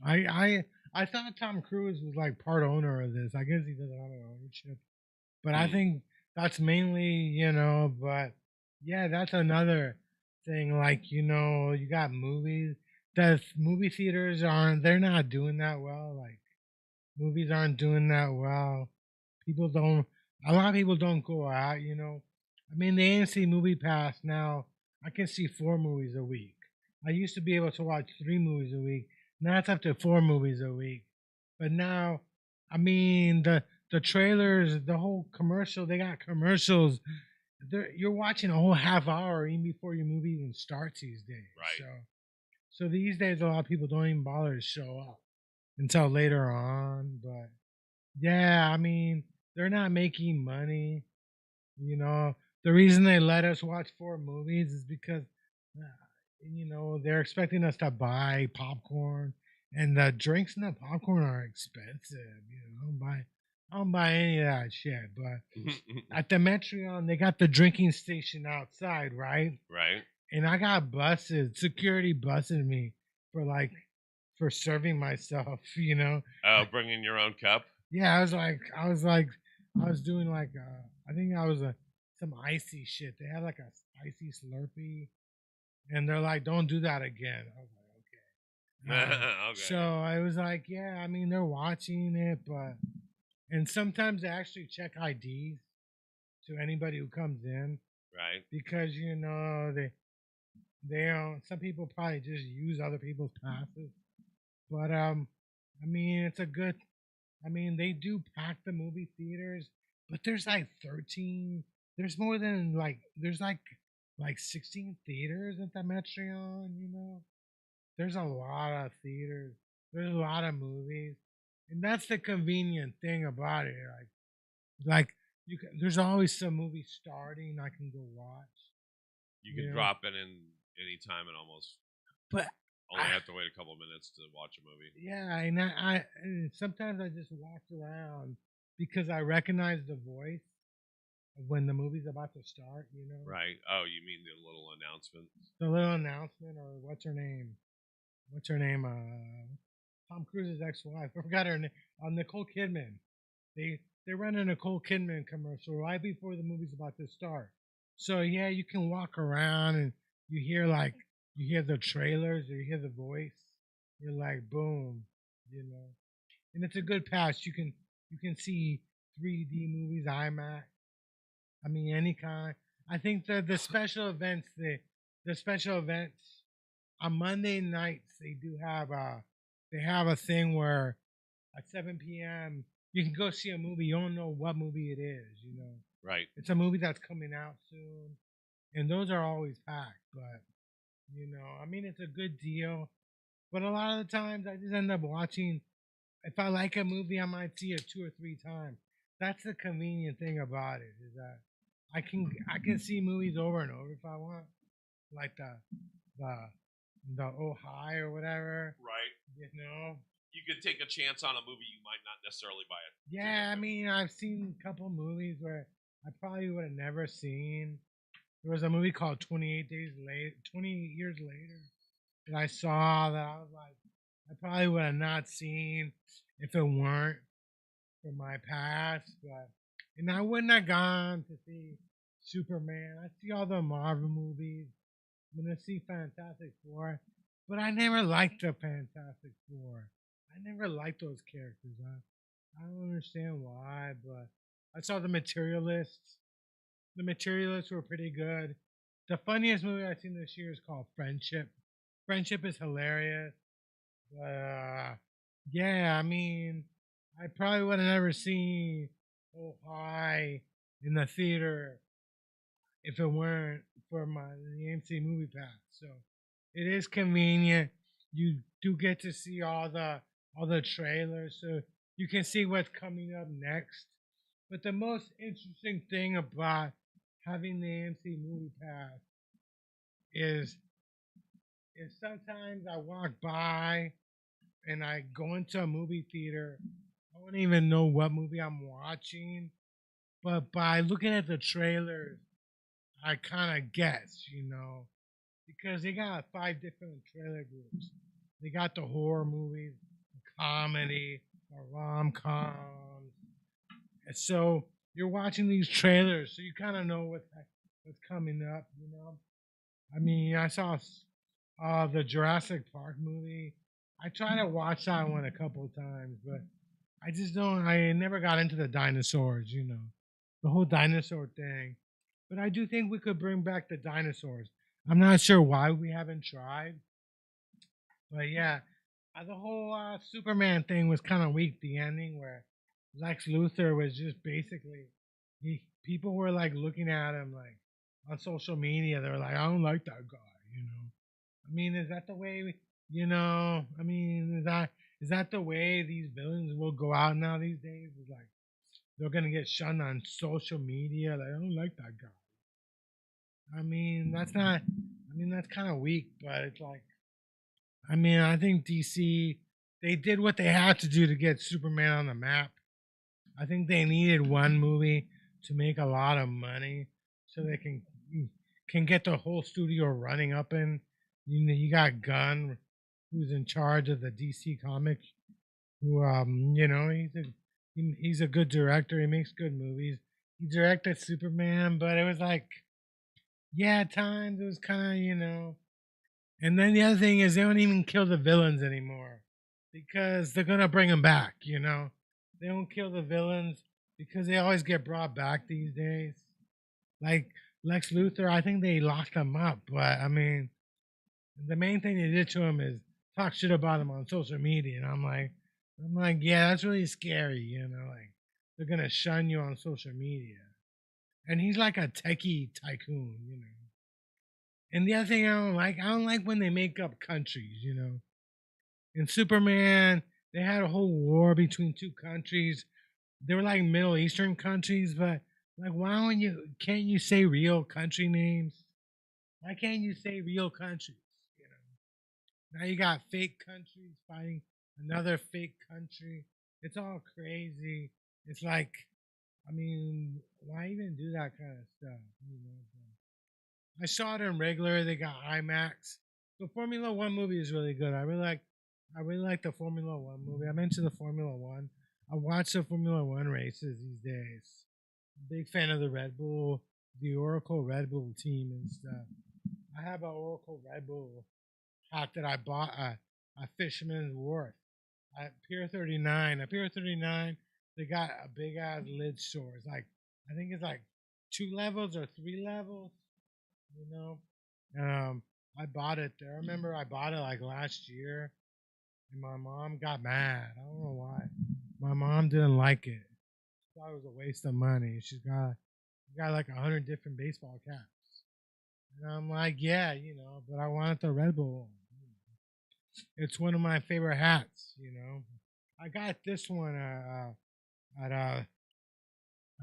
I thought Tom Cruise was like part owner of this. I guess he doesn't have an ownership, but I think that's mainly, you know. But yeah, that's another thing. Like, you know, you got movies. The movie theaters they're not doing that well. Like, movies aren't doing that well. A lot of people don't go out. You know, I mean, the AMC Movie Pass now, I can see 4 movies a week. I used to be able to watch 3 movies a week. Now it's up to 4 movies a week. But now, I mean, the trailers, the whole commercial, they got commercials. You're watching a whole half hour even before your movie even starts these days. Right. So these days, a lot of people don't even bother to show up until later on. But yeah, I mean, they're not making money. You know, the reason they let us watch 4 movies is because you know, they're expecting us to buy popcorn, and the drinks and the popcorn are expensive. You know, I don't buy any of that shit. But at the Metreon, they got the drinking station outside, right? Right. And I got security busted me for serving myself. You know. Oh, bringing your own cup. Yeah, I was doing like I think I was some icy shit. They had like a icy Slurpee. And they're like, don't do that again. I was like, okay. Okay. So I was like, yeah, I mean, they're watching it, and sometimes they actually check IDs to anybody who comes in. Right. Because, you know, they some people probably just use other people's passes. But, I mean, they do pack the movie theaters, but there's like 13, there's more than there's like 16 theaters at the Metreon, you know. There's a lot of theaters. There's a lot of movies. And that's the convenient thing about it. Like there's always some movie starting I can go watch. You can drop it in any time and almost only have to wait a couple of minutes to watch a movie. Yeah, and sometimes I just walk around because I recognize the voice. when the movie's about to start, you know? Right. Oh, you mean the little announcement? The little announcement, or what's her name? What's her name? Tom Cruise's ex-wife. I forgot her name. Nicole Kidman. They run a Nicole Kidman commercial right before the movie's about to start. So yeah, you can walk around and you hear the trailers, or you hear the voice. You're like, boom, you know. And it's a good pass. You can see 3D movies, IMAX. I mean, any kind. I think the special events, the special events on Monday nights, they have a thing where at 7 p.m. you can go see a movie. You don't know what movie it is, you know. Right. It's a movie that's coming out soon, and those are always packed. But you know, I mean, it's a good deal. But a lot of the times, I just end up watching. If I like a movie, I might see it 2 or 3 times. That's the convenient thing about it, is that I can see movies over and over if I want, like the Oh High or whatever. Right. You know. You could take a chance on a movie you might not necessarily buy it. Yeah, I mean, I've seen a couple movies where I probably would have never seen. There was a movie called 28 Years Later that I saw that I was like, I probably would have not seen if it weren't for my past. And I wouldn't have gone to see Superman. I see all the Marvel movies. I'm gonna see Fantastic Four, but I never liked the Fantastic Four. I never liked those characters. I don't understand why, but I saw the Materialists. The Materialists were pretty good. The funniest movie I've seen this year is called Friendship. Friendship is hilarious. But yeah, I mean, I probably would have never seen Oh High in the theater if it weren't for the AMC Movie Pass. So it is convenient. You do get to see all the trailers, so you can see what's coming up next. But the most interesting thing about having the AMC Movie Pass is sometimes I walk by and I go into a movie theater. I don't even know what movie I'm watching, but by looking at the trailers, I kind of guess, you know, because they got 5 different trailer groups. They got the horror movies, the comedy, the rom-coms. And so you're watching these trailers, so you kind of know what's coming up, you know. I mean, I saw the Jurassic Park movie. I tried to watch that one a couple of times, but I just don't. I never got into the dinosaurs, you know, the whole dinosaur thing. But I do think we could bring back the dinosaurs. I'm not sure why we haven't tried, but yeah, the whole Superman thing was kind of weak. The ending where Lex Luthor was just basically, people were like looking at him like on social media. They were like, I don't like that guy, you know. I mean, is that the way? You know, I mean, is that the way these villains will go out now these days? Is like they're gonna get shunned on social media. Like, I don't like that guy. I mean, that's not. I mean, that's kind of weak, but it's like, I mean, I think DC, they did what they had to do to get Superman on the map. I think they needed one movie to make a lot of money so they can get the whole studio running up. And you know, you got Gunn, who's in charge of the DC Comics, who you know, he's a good director. He makes good movies. He directed Superman, but it was like, yeah, at times it was kind of, you know. And then the other thing is they don't even kill the villains anymore because they're gonna bring them back. You know, they don't kill the villains because they always get brought back these days. Like Lex Luthor, I think they locked him up, but I mean, the main thing they did to him is talk shit about him on social media, and I'm like, yeah, that's really scary. You know, like they're gonna shun you on social media, and he's like a techie tycoon, you know. And the other thing I don't like when they make up countries, you know. In Superman, they had a whole war between 2 countries. They were like Middle Eastern countries, but like, can't you say real country names? Why can't you say real countries? You know, now you got fake countries fighting another fake country. It's all crazy. It's like, I mean, why even do that kind of stuff? You know, I saw it in regular. They got IMAX. The Formula One movie is really good. I really like the Formula One movie. I'm into the Formula One. I watch the Formula One races these days. Big fan of the Red Bull, the Oracle Red Bull team and stuff. I have an Oracle Red Bull hat that I bought at Fisherman's Wharf at Pier 39. At Pier 39, they got a big ass lid store. It's like, I think it's like 2 levels or 3 levels, you know. I bought it there. I remember I bought it like last year, and my mom got mad. I don't know why. My mom didn't like it. She thought it was a waste of money. She got like 100 different baseball caps. And I'm like, yeah, you know, but I wanted the Red Bull. It's one of my favorite hats, you know. I got this one I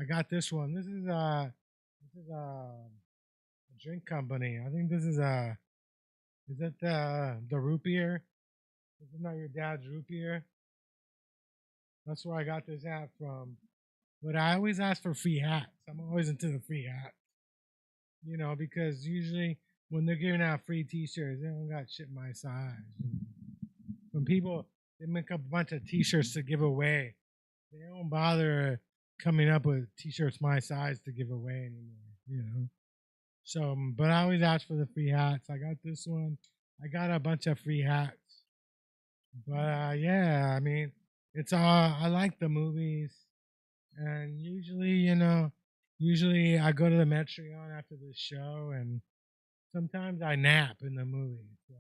got this one. This is a drink company. I think this is is it the root beer? This is not your dad's root beer. That's where I got this hat from. But I always ask for free hats. I'm always into the free hats. You know, because usually when they're giving out free t-shirts, they don't got shit my size. You know? When people, they make up a bunch of t-shirts to give away, they don't bother coming up with t-shirts my size to give away anymore, you know? So, but I always ask for the free hats. I got this one. I got a bunch of free hats. But yeah, I mean, it's all, I like the movies. And usually, you know, I go to the Metreon after the show, and sometimes I nap in the movie. So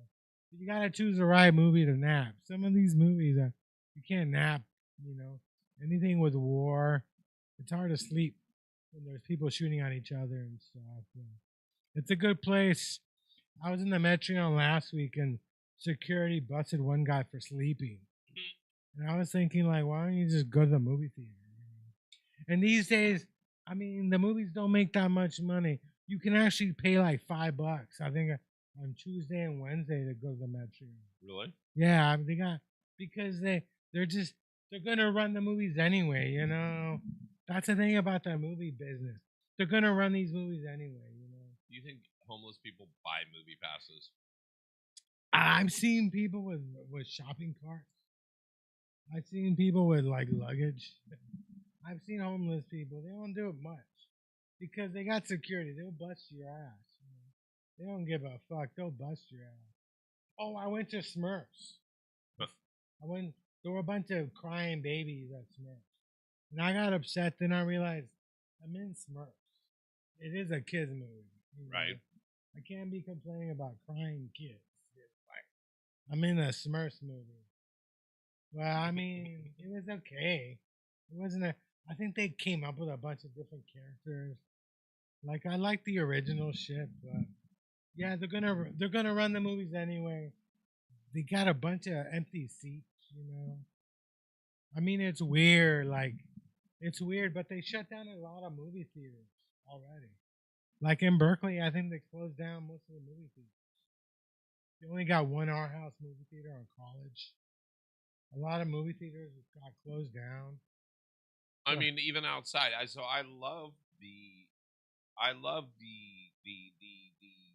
you gotta choose the right movie to nap. Some of these movies, you can't nap, you know. Anything with war, it's hard to sleep when there's people shooting at each other and stuff. And it's a good place. I was in the Metreon last week, and security busted one guy for sleeping. And I was thinking, like, why don't you just go to the movie theater? And these days, I mean, the movies don't make that much money. You can actually pay like $5, I think, on Tuesday and Wednesday to go to the Metreon. Really? Yeah, they got, because they're gonna run the movies anyway, you know. That's the thing about the movie business. They're gonna run these movies anyway, you know. Do you think homeless people buy movie passes? I've seen people with shopping carts. I've seen people with like luggage. I've seen homeless people. They don't do it much because they got security. They'll bust your ass. You know? They don't give a fuck. They'll bust your ass. Oh, I went to Smurfs. There were a bunch of crying babies at Smurfs. And I got upset. Then I realized I'm in Smurfs. It is a kid's movie. You know? Right. I can't be complaining about crying kids. I'm in a Smurfs movie. Well, I mean, it was okay. It wasn't I think they came up with a bunch of different characters. Like, I like the original shit, but yeah, they're gonna run the movies anyway. They got a bunch of empty seats, you know. I mean, it's weird, but they shut down a lot of movie theaters already. Like in Berkeley, I think they closed down most of the movie theaters. They only got one Art House movie theater on College. A lot of movie theaters got closed down. I mean, even outside. I love the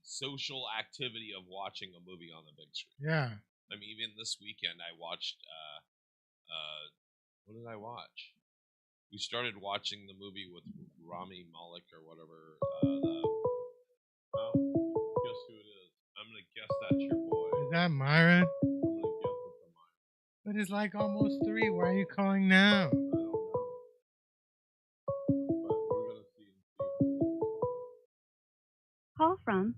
social activity of watching a movie on the big screen. Yeah. I mean, even this weekend I watched what did I watch? We started watching the movie with Rami Malek or whatever. Well, guess who it is? I'm gonna guess that's your boy. Is that Myron? I'm gonna guess it's a Myron. But it's like almost 3. Why are you calling now? I don't know. But we're gonna see. Call from.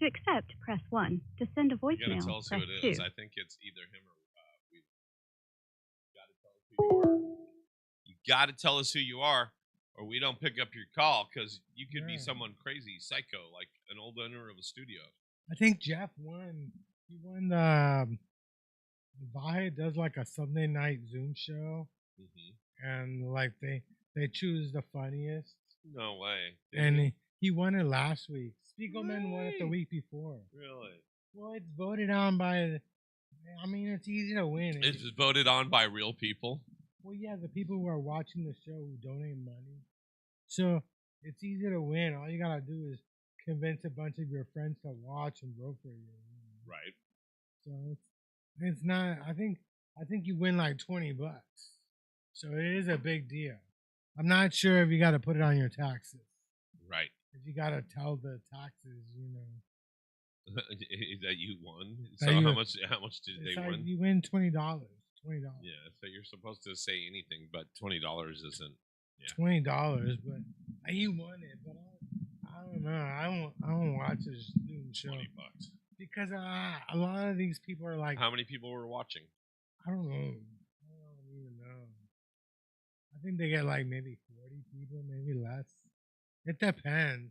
To accept, press 1. To send a You gotta voicemail, tell us who press it is. 2. I think it's either him or we. Gotta tell us who you are. You gotta tell us who you are, or we don't pick up your call because you could be someone crazy, psycho, like an old owner of a studio. I think Jeff won. He won the Vahe does like a Sunday night Zoom show, and like they choose the funniest. No way. And he won it last week. Spiegelman won it the week before. Really? Well, it's voted on by. I mean, it's easy to win. It's voted on by real people. Well, yeah, the people who are watching the show who donate money. So it's easy to win. All you gotta do is convince a bunch of your friends to watch and vote for you. Right. So it's not. I think you win like $20. So it is a big deal. I'm not sure if you got to put it on your taxes. Right. If you got to tell the taxes, you know. That you won. That So you- how much did they It's like win? you win $20. Yeah, so you're supposed to say anything, but $20 isn't. Yeah. $20, but you won it. But I don't know. I don't watch this new show $20. because a lot of these people are like, How many people were watching? I don't know. I don't even know. I think they get like maybe 40 people, maybe less. It depends.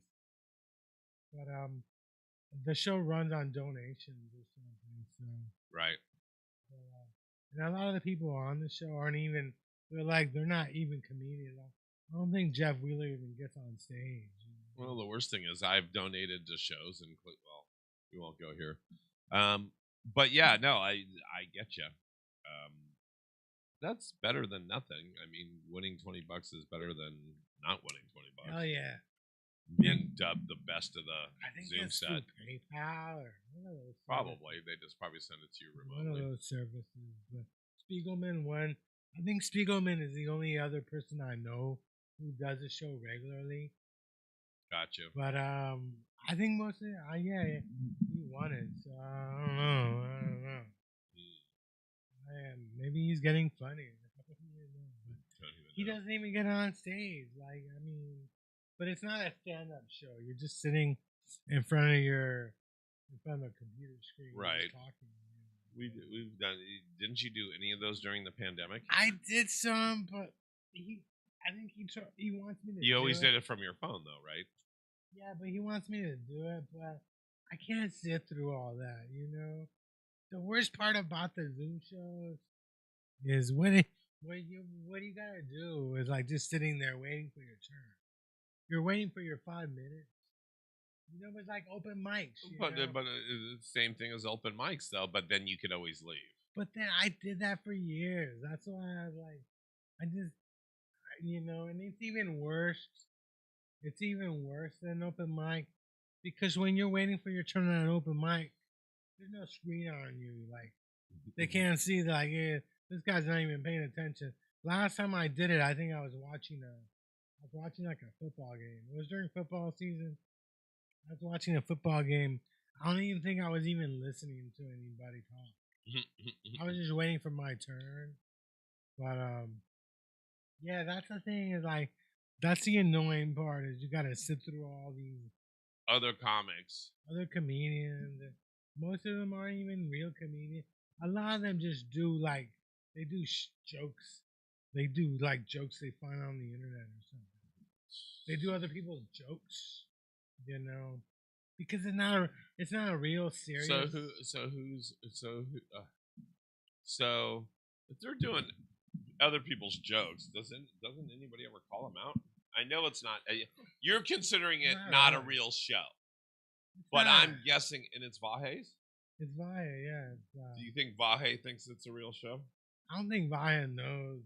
But the show runs on donations or something. So Right. and a lot of the people on the show aren't even. They're not even comedians. I don't think Jeff Wheeler even gets on stage. Well, the worst thing is I've donated to shows, and well, we won't go here. But yeah, no, I get you. That's better than nothing. I mean, winning $20 is better than not winning $20. Hell yeah! Being dubbed the best of the I think Zoom it's set. through PayPal or one of those. Probably they just probably send it to you One of remotely. those services. But Spiegelman won. I think Spiegelman is the only other person I know who does the show regularly. Gotcha. But I think most of it, yeah, he won it. So I don't know. Man, maybe he's getting funny. He doesn't even get on stage. Like, I mean, but it's not a stand-up show. You're just sitting in front of a computer screen, Right. just talking. We've done. Didn't you do any of those during the pandemic? I did some, but I think he wants me to. You always do did it from your phone, though, right? Yeah, but he wants me to do it, but I can't sit through all that, you know? The worst part about the Zoom shows is what you gotta do is like just sitting there waiting for your turn. You're waiting for your 5 minutes. You know, it's like open mics. But it's the same thing as open mics, though. But then you could always leave. But then I did that for years. That's why I was like, and it's even worse. It's even worse than open mic because when you're waiting for your turn on an open mic, there's no screen on you. Like they can't see that. Like, yeah, this guy's not even paying attention. Last time I did it, I think I was watching like a football game. It was during football season. I was watching a football game. I don't even think I was even listening to anybody talk. I was just waiting for my turn. But yeah, that's the thing is like that's the annoying part is you gotta sit through all these Other comics. other comedians. Most of them aren't even real comedians. A lot of them just do like they do jokes. They do like jokes they find on the internet or something. They do other people's jokes, you know, because it's not a real serious. So if they're doing other people's jokes, doesn't anybody ever call them out? I know it's not. You're considering it not a real show, but I'm guessing, and it's Vahe's. It's Vahe, yeah. Do you think Vahe thinks it's a real show? I don't think Vahe knows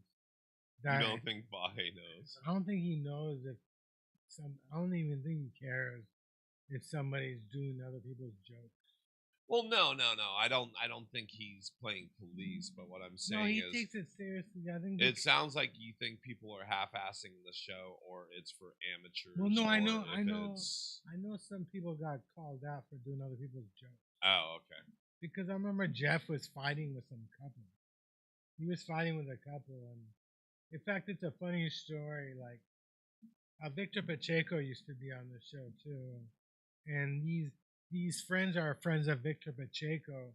that. You don't think Vahe knows? I don't think he knows if I don't even think he cares if somebody's doing other people's jokes. Well, no. I don't think he's playing police. But what I'm saying he is, takes it seriously. I think it sounds like you think people are half-assing the show, or it's for amateurs. Well, no, I know some people got called out for doing other people's jokes. Oh, okay. Because I remember Jeff was fighting with some couple. He was fighting with a couple, and in fact, it's a funny story. Like, Victor Pacheco used to be on the show too, and these friends are friends of Victor Pacheco.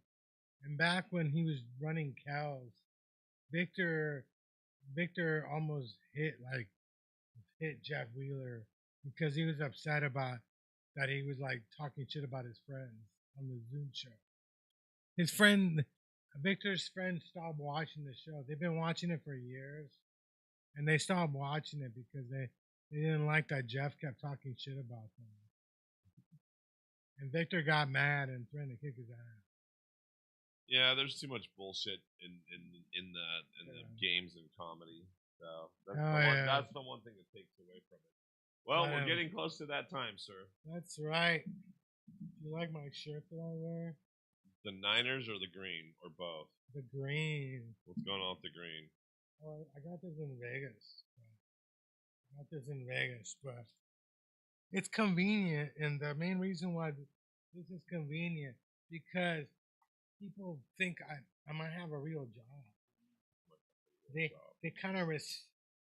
And back when he was running Cal's, Victor almost hit Jeff Wheeler because he was upset about that he was like talking shit about his friends on the Zoom show. Victor's friend stopped watching the show. They've been watching it for years, and they stopped watching it because they didn't like that Jeff kept talking shit about them. And Victor got mad and threatened to kick his ass. Yeah, there's too much bullshit in the games and comedy. So that's the one thing that takes away from it. Well, we're getting close to that time, sir. That's right. Do you like my shirt that I wear? The Niners or the green or both? The green. What's going on with the green? Oh, I got this in Vegas. But it's convenient, and the main reason why this is convenient because people think I might have a real job. They kind of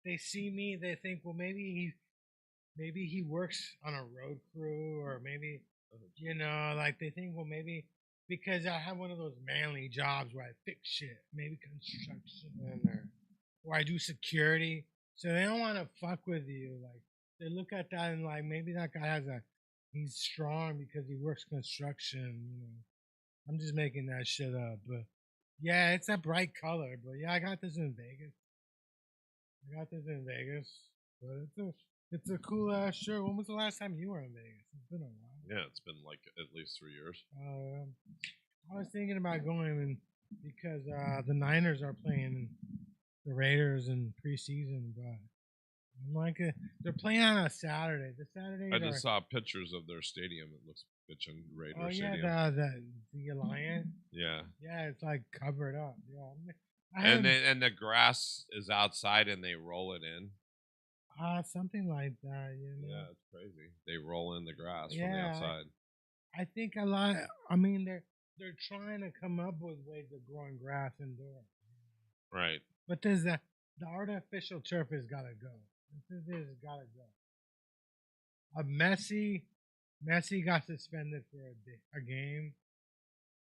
they see me, they think, well, maybe he works on a road crew, or maybe like they think, well, maybe because I have one of those manly jobs where I fix shit, maybe construction or I do security, so they don't want to fuck with you. Like they look at that and like maybe that guy he's strong because he works construction. I'm just making that shit up, but yeah, it's a bright color. But yeah, I got this in Vegas. But it's a cool ass shirt. When was the last time you were in Vegas? It's been a while. Yeah, it's been like at least 3 years. I was thinking about going because the Niners are playing the Raiders in preseason, but I'm like, they're playing on a Saturday. The Saturday. I just saw pictures of their stadium. It looks bitchin' Raider Oh yeah, Stadium. the Alliance. Yeah. Yeah, it's like covered up. Yeah. And the grass is outside and they roll it in. Something like that. Yeah, it's crazy. They roll in the grass from the Yeah, outside. I think a lot. I mean, they're trying to come up with ways of growing grass indoors. Right. But there's the artificial turf has got to go. This has got to go. Messi got suspended for a game.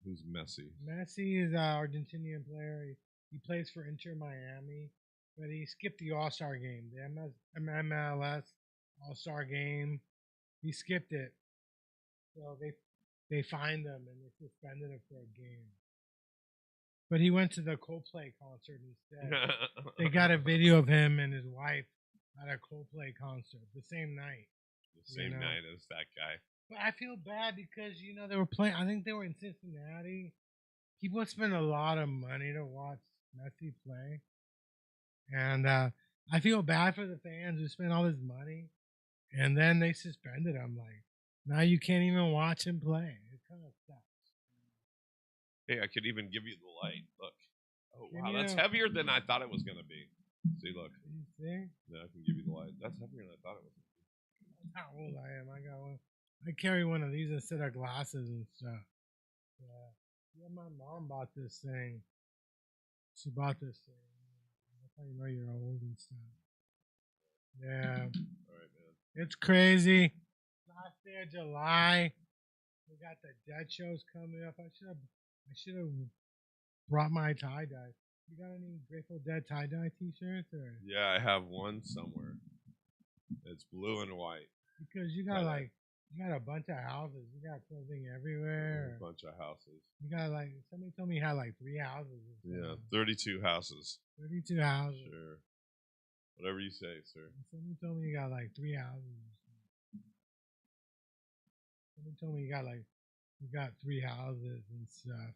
Who's Messi? Messi is an Argentinian player. He plays for Inter Miami, but he skipped the All-Star game, the MLS All-Star game. He skipped it, so they fined him and they suspended him for a game. But he went to the Coldplay concert instead. They got a video of him and his wife at a Coldplay concert the same night. The same night as that guy. But I feel bad because they were playing. I think they were in Cincinnati. People spend a lot of money to watch Messi play, and I feel bad for the fans who spent all this money, and then they suspended him. Like now you can't even watch him play. It kind of sucks. Hey, I could even give you the light. Look. Oh, Give wow. me That's a- heavier than I thought it was going to be. See, look. You see? Yeah, I can give you the light. That's heavier than I thought it was. That's how old I am. I got one. I carry one of these instead of glasses and stuff. Yeah, my mom bought this thing. She bought this thing. That's how you know you're old and stuff. Yeah. All right, man. It's crazy. Last day of July. We got the Dead shows coming up. I should have brought my tie dye. You got any Grateful Dead tie dye T-shirts or? Yeah, I have one somewhere. It's blue and white. Because you got a bunch of houses. You got clothing everywhere. A bunch of houses. You got somebody told me you had 3 houses. Yeah, 32 houses. 32 houses. Sure. Whatever you say, sir. Somebody told me you got 3 houses. Somebody told me you got 3 houses and stuff.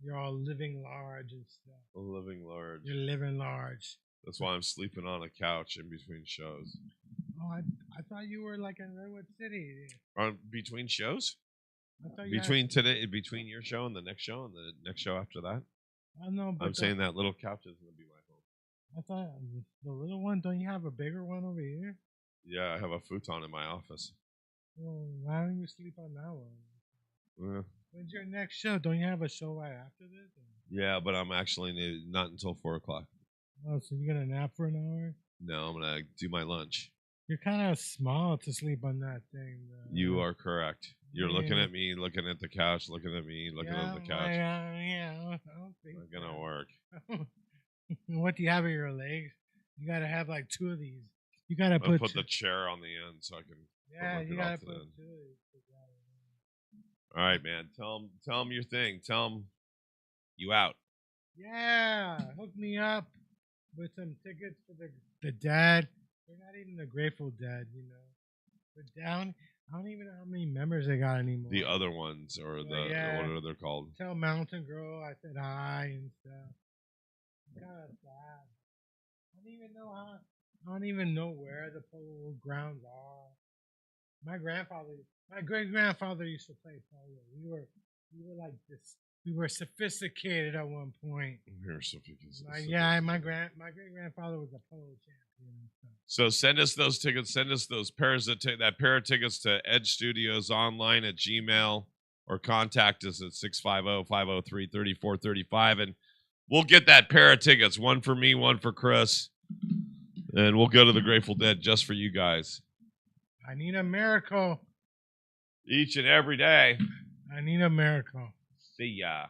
You're all living large and stuff. Living large. You're living large. That's why I'm sleeping on a couch in between shows. Oh, I thought you were in Redwood City. Between shows? I thought you Between your show and the next show and the next show after that? I know, but I'm saying that little couch is going to be my home. I thought the little one. Don't you have a bigger one over here? Yeah, I have a futon in my office. Well, why don't you sleep on that one? Yeah. When's your next show? Don't you have a show right after this? Yeah, but I'm actually not until 4 o'clock. Oh, so you're gonna nap for an hour? No, I'm going to do my lunch. You're kind of small to sleep on that thing. Though. You are correct. You're looking Yeah. at me, looking at the couch, looking at me, looking at the couch. Yeah, I don't think Not going to work. What do you have in your legs? You gotta have 2 of these. You gotta I'll put put the chair on the end so I can. yeah. look You it gotta off to put the end. 2 of these. All right, man. Tell them your thing. Tell them you out. Yeah, hook me up with some tickets for the Dead. They're not even the Grateful Dead, They're down. I don't even know how many members they got anymore. The other ones, or the yeah. what are they called? Tell Mountain Girl I said hi and stuff. Kind of sad. I don't even know where the polo grounds are. My great grandfather used to play polo. We were like this. We were sophisticated at one point. We're sophisticated. My great grandfather was a polo champion. So send us those tickets. Send us those pairs that pair of tickets to Edge Studios online at Gmail, or contact us at 650-503-3435, and we'll get that pair of tickets. One for me, one for Chris, and we'll go to the Grateful Dead just for you guys. I need a miracle. Each and every day. I need a miracle. See ya.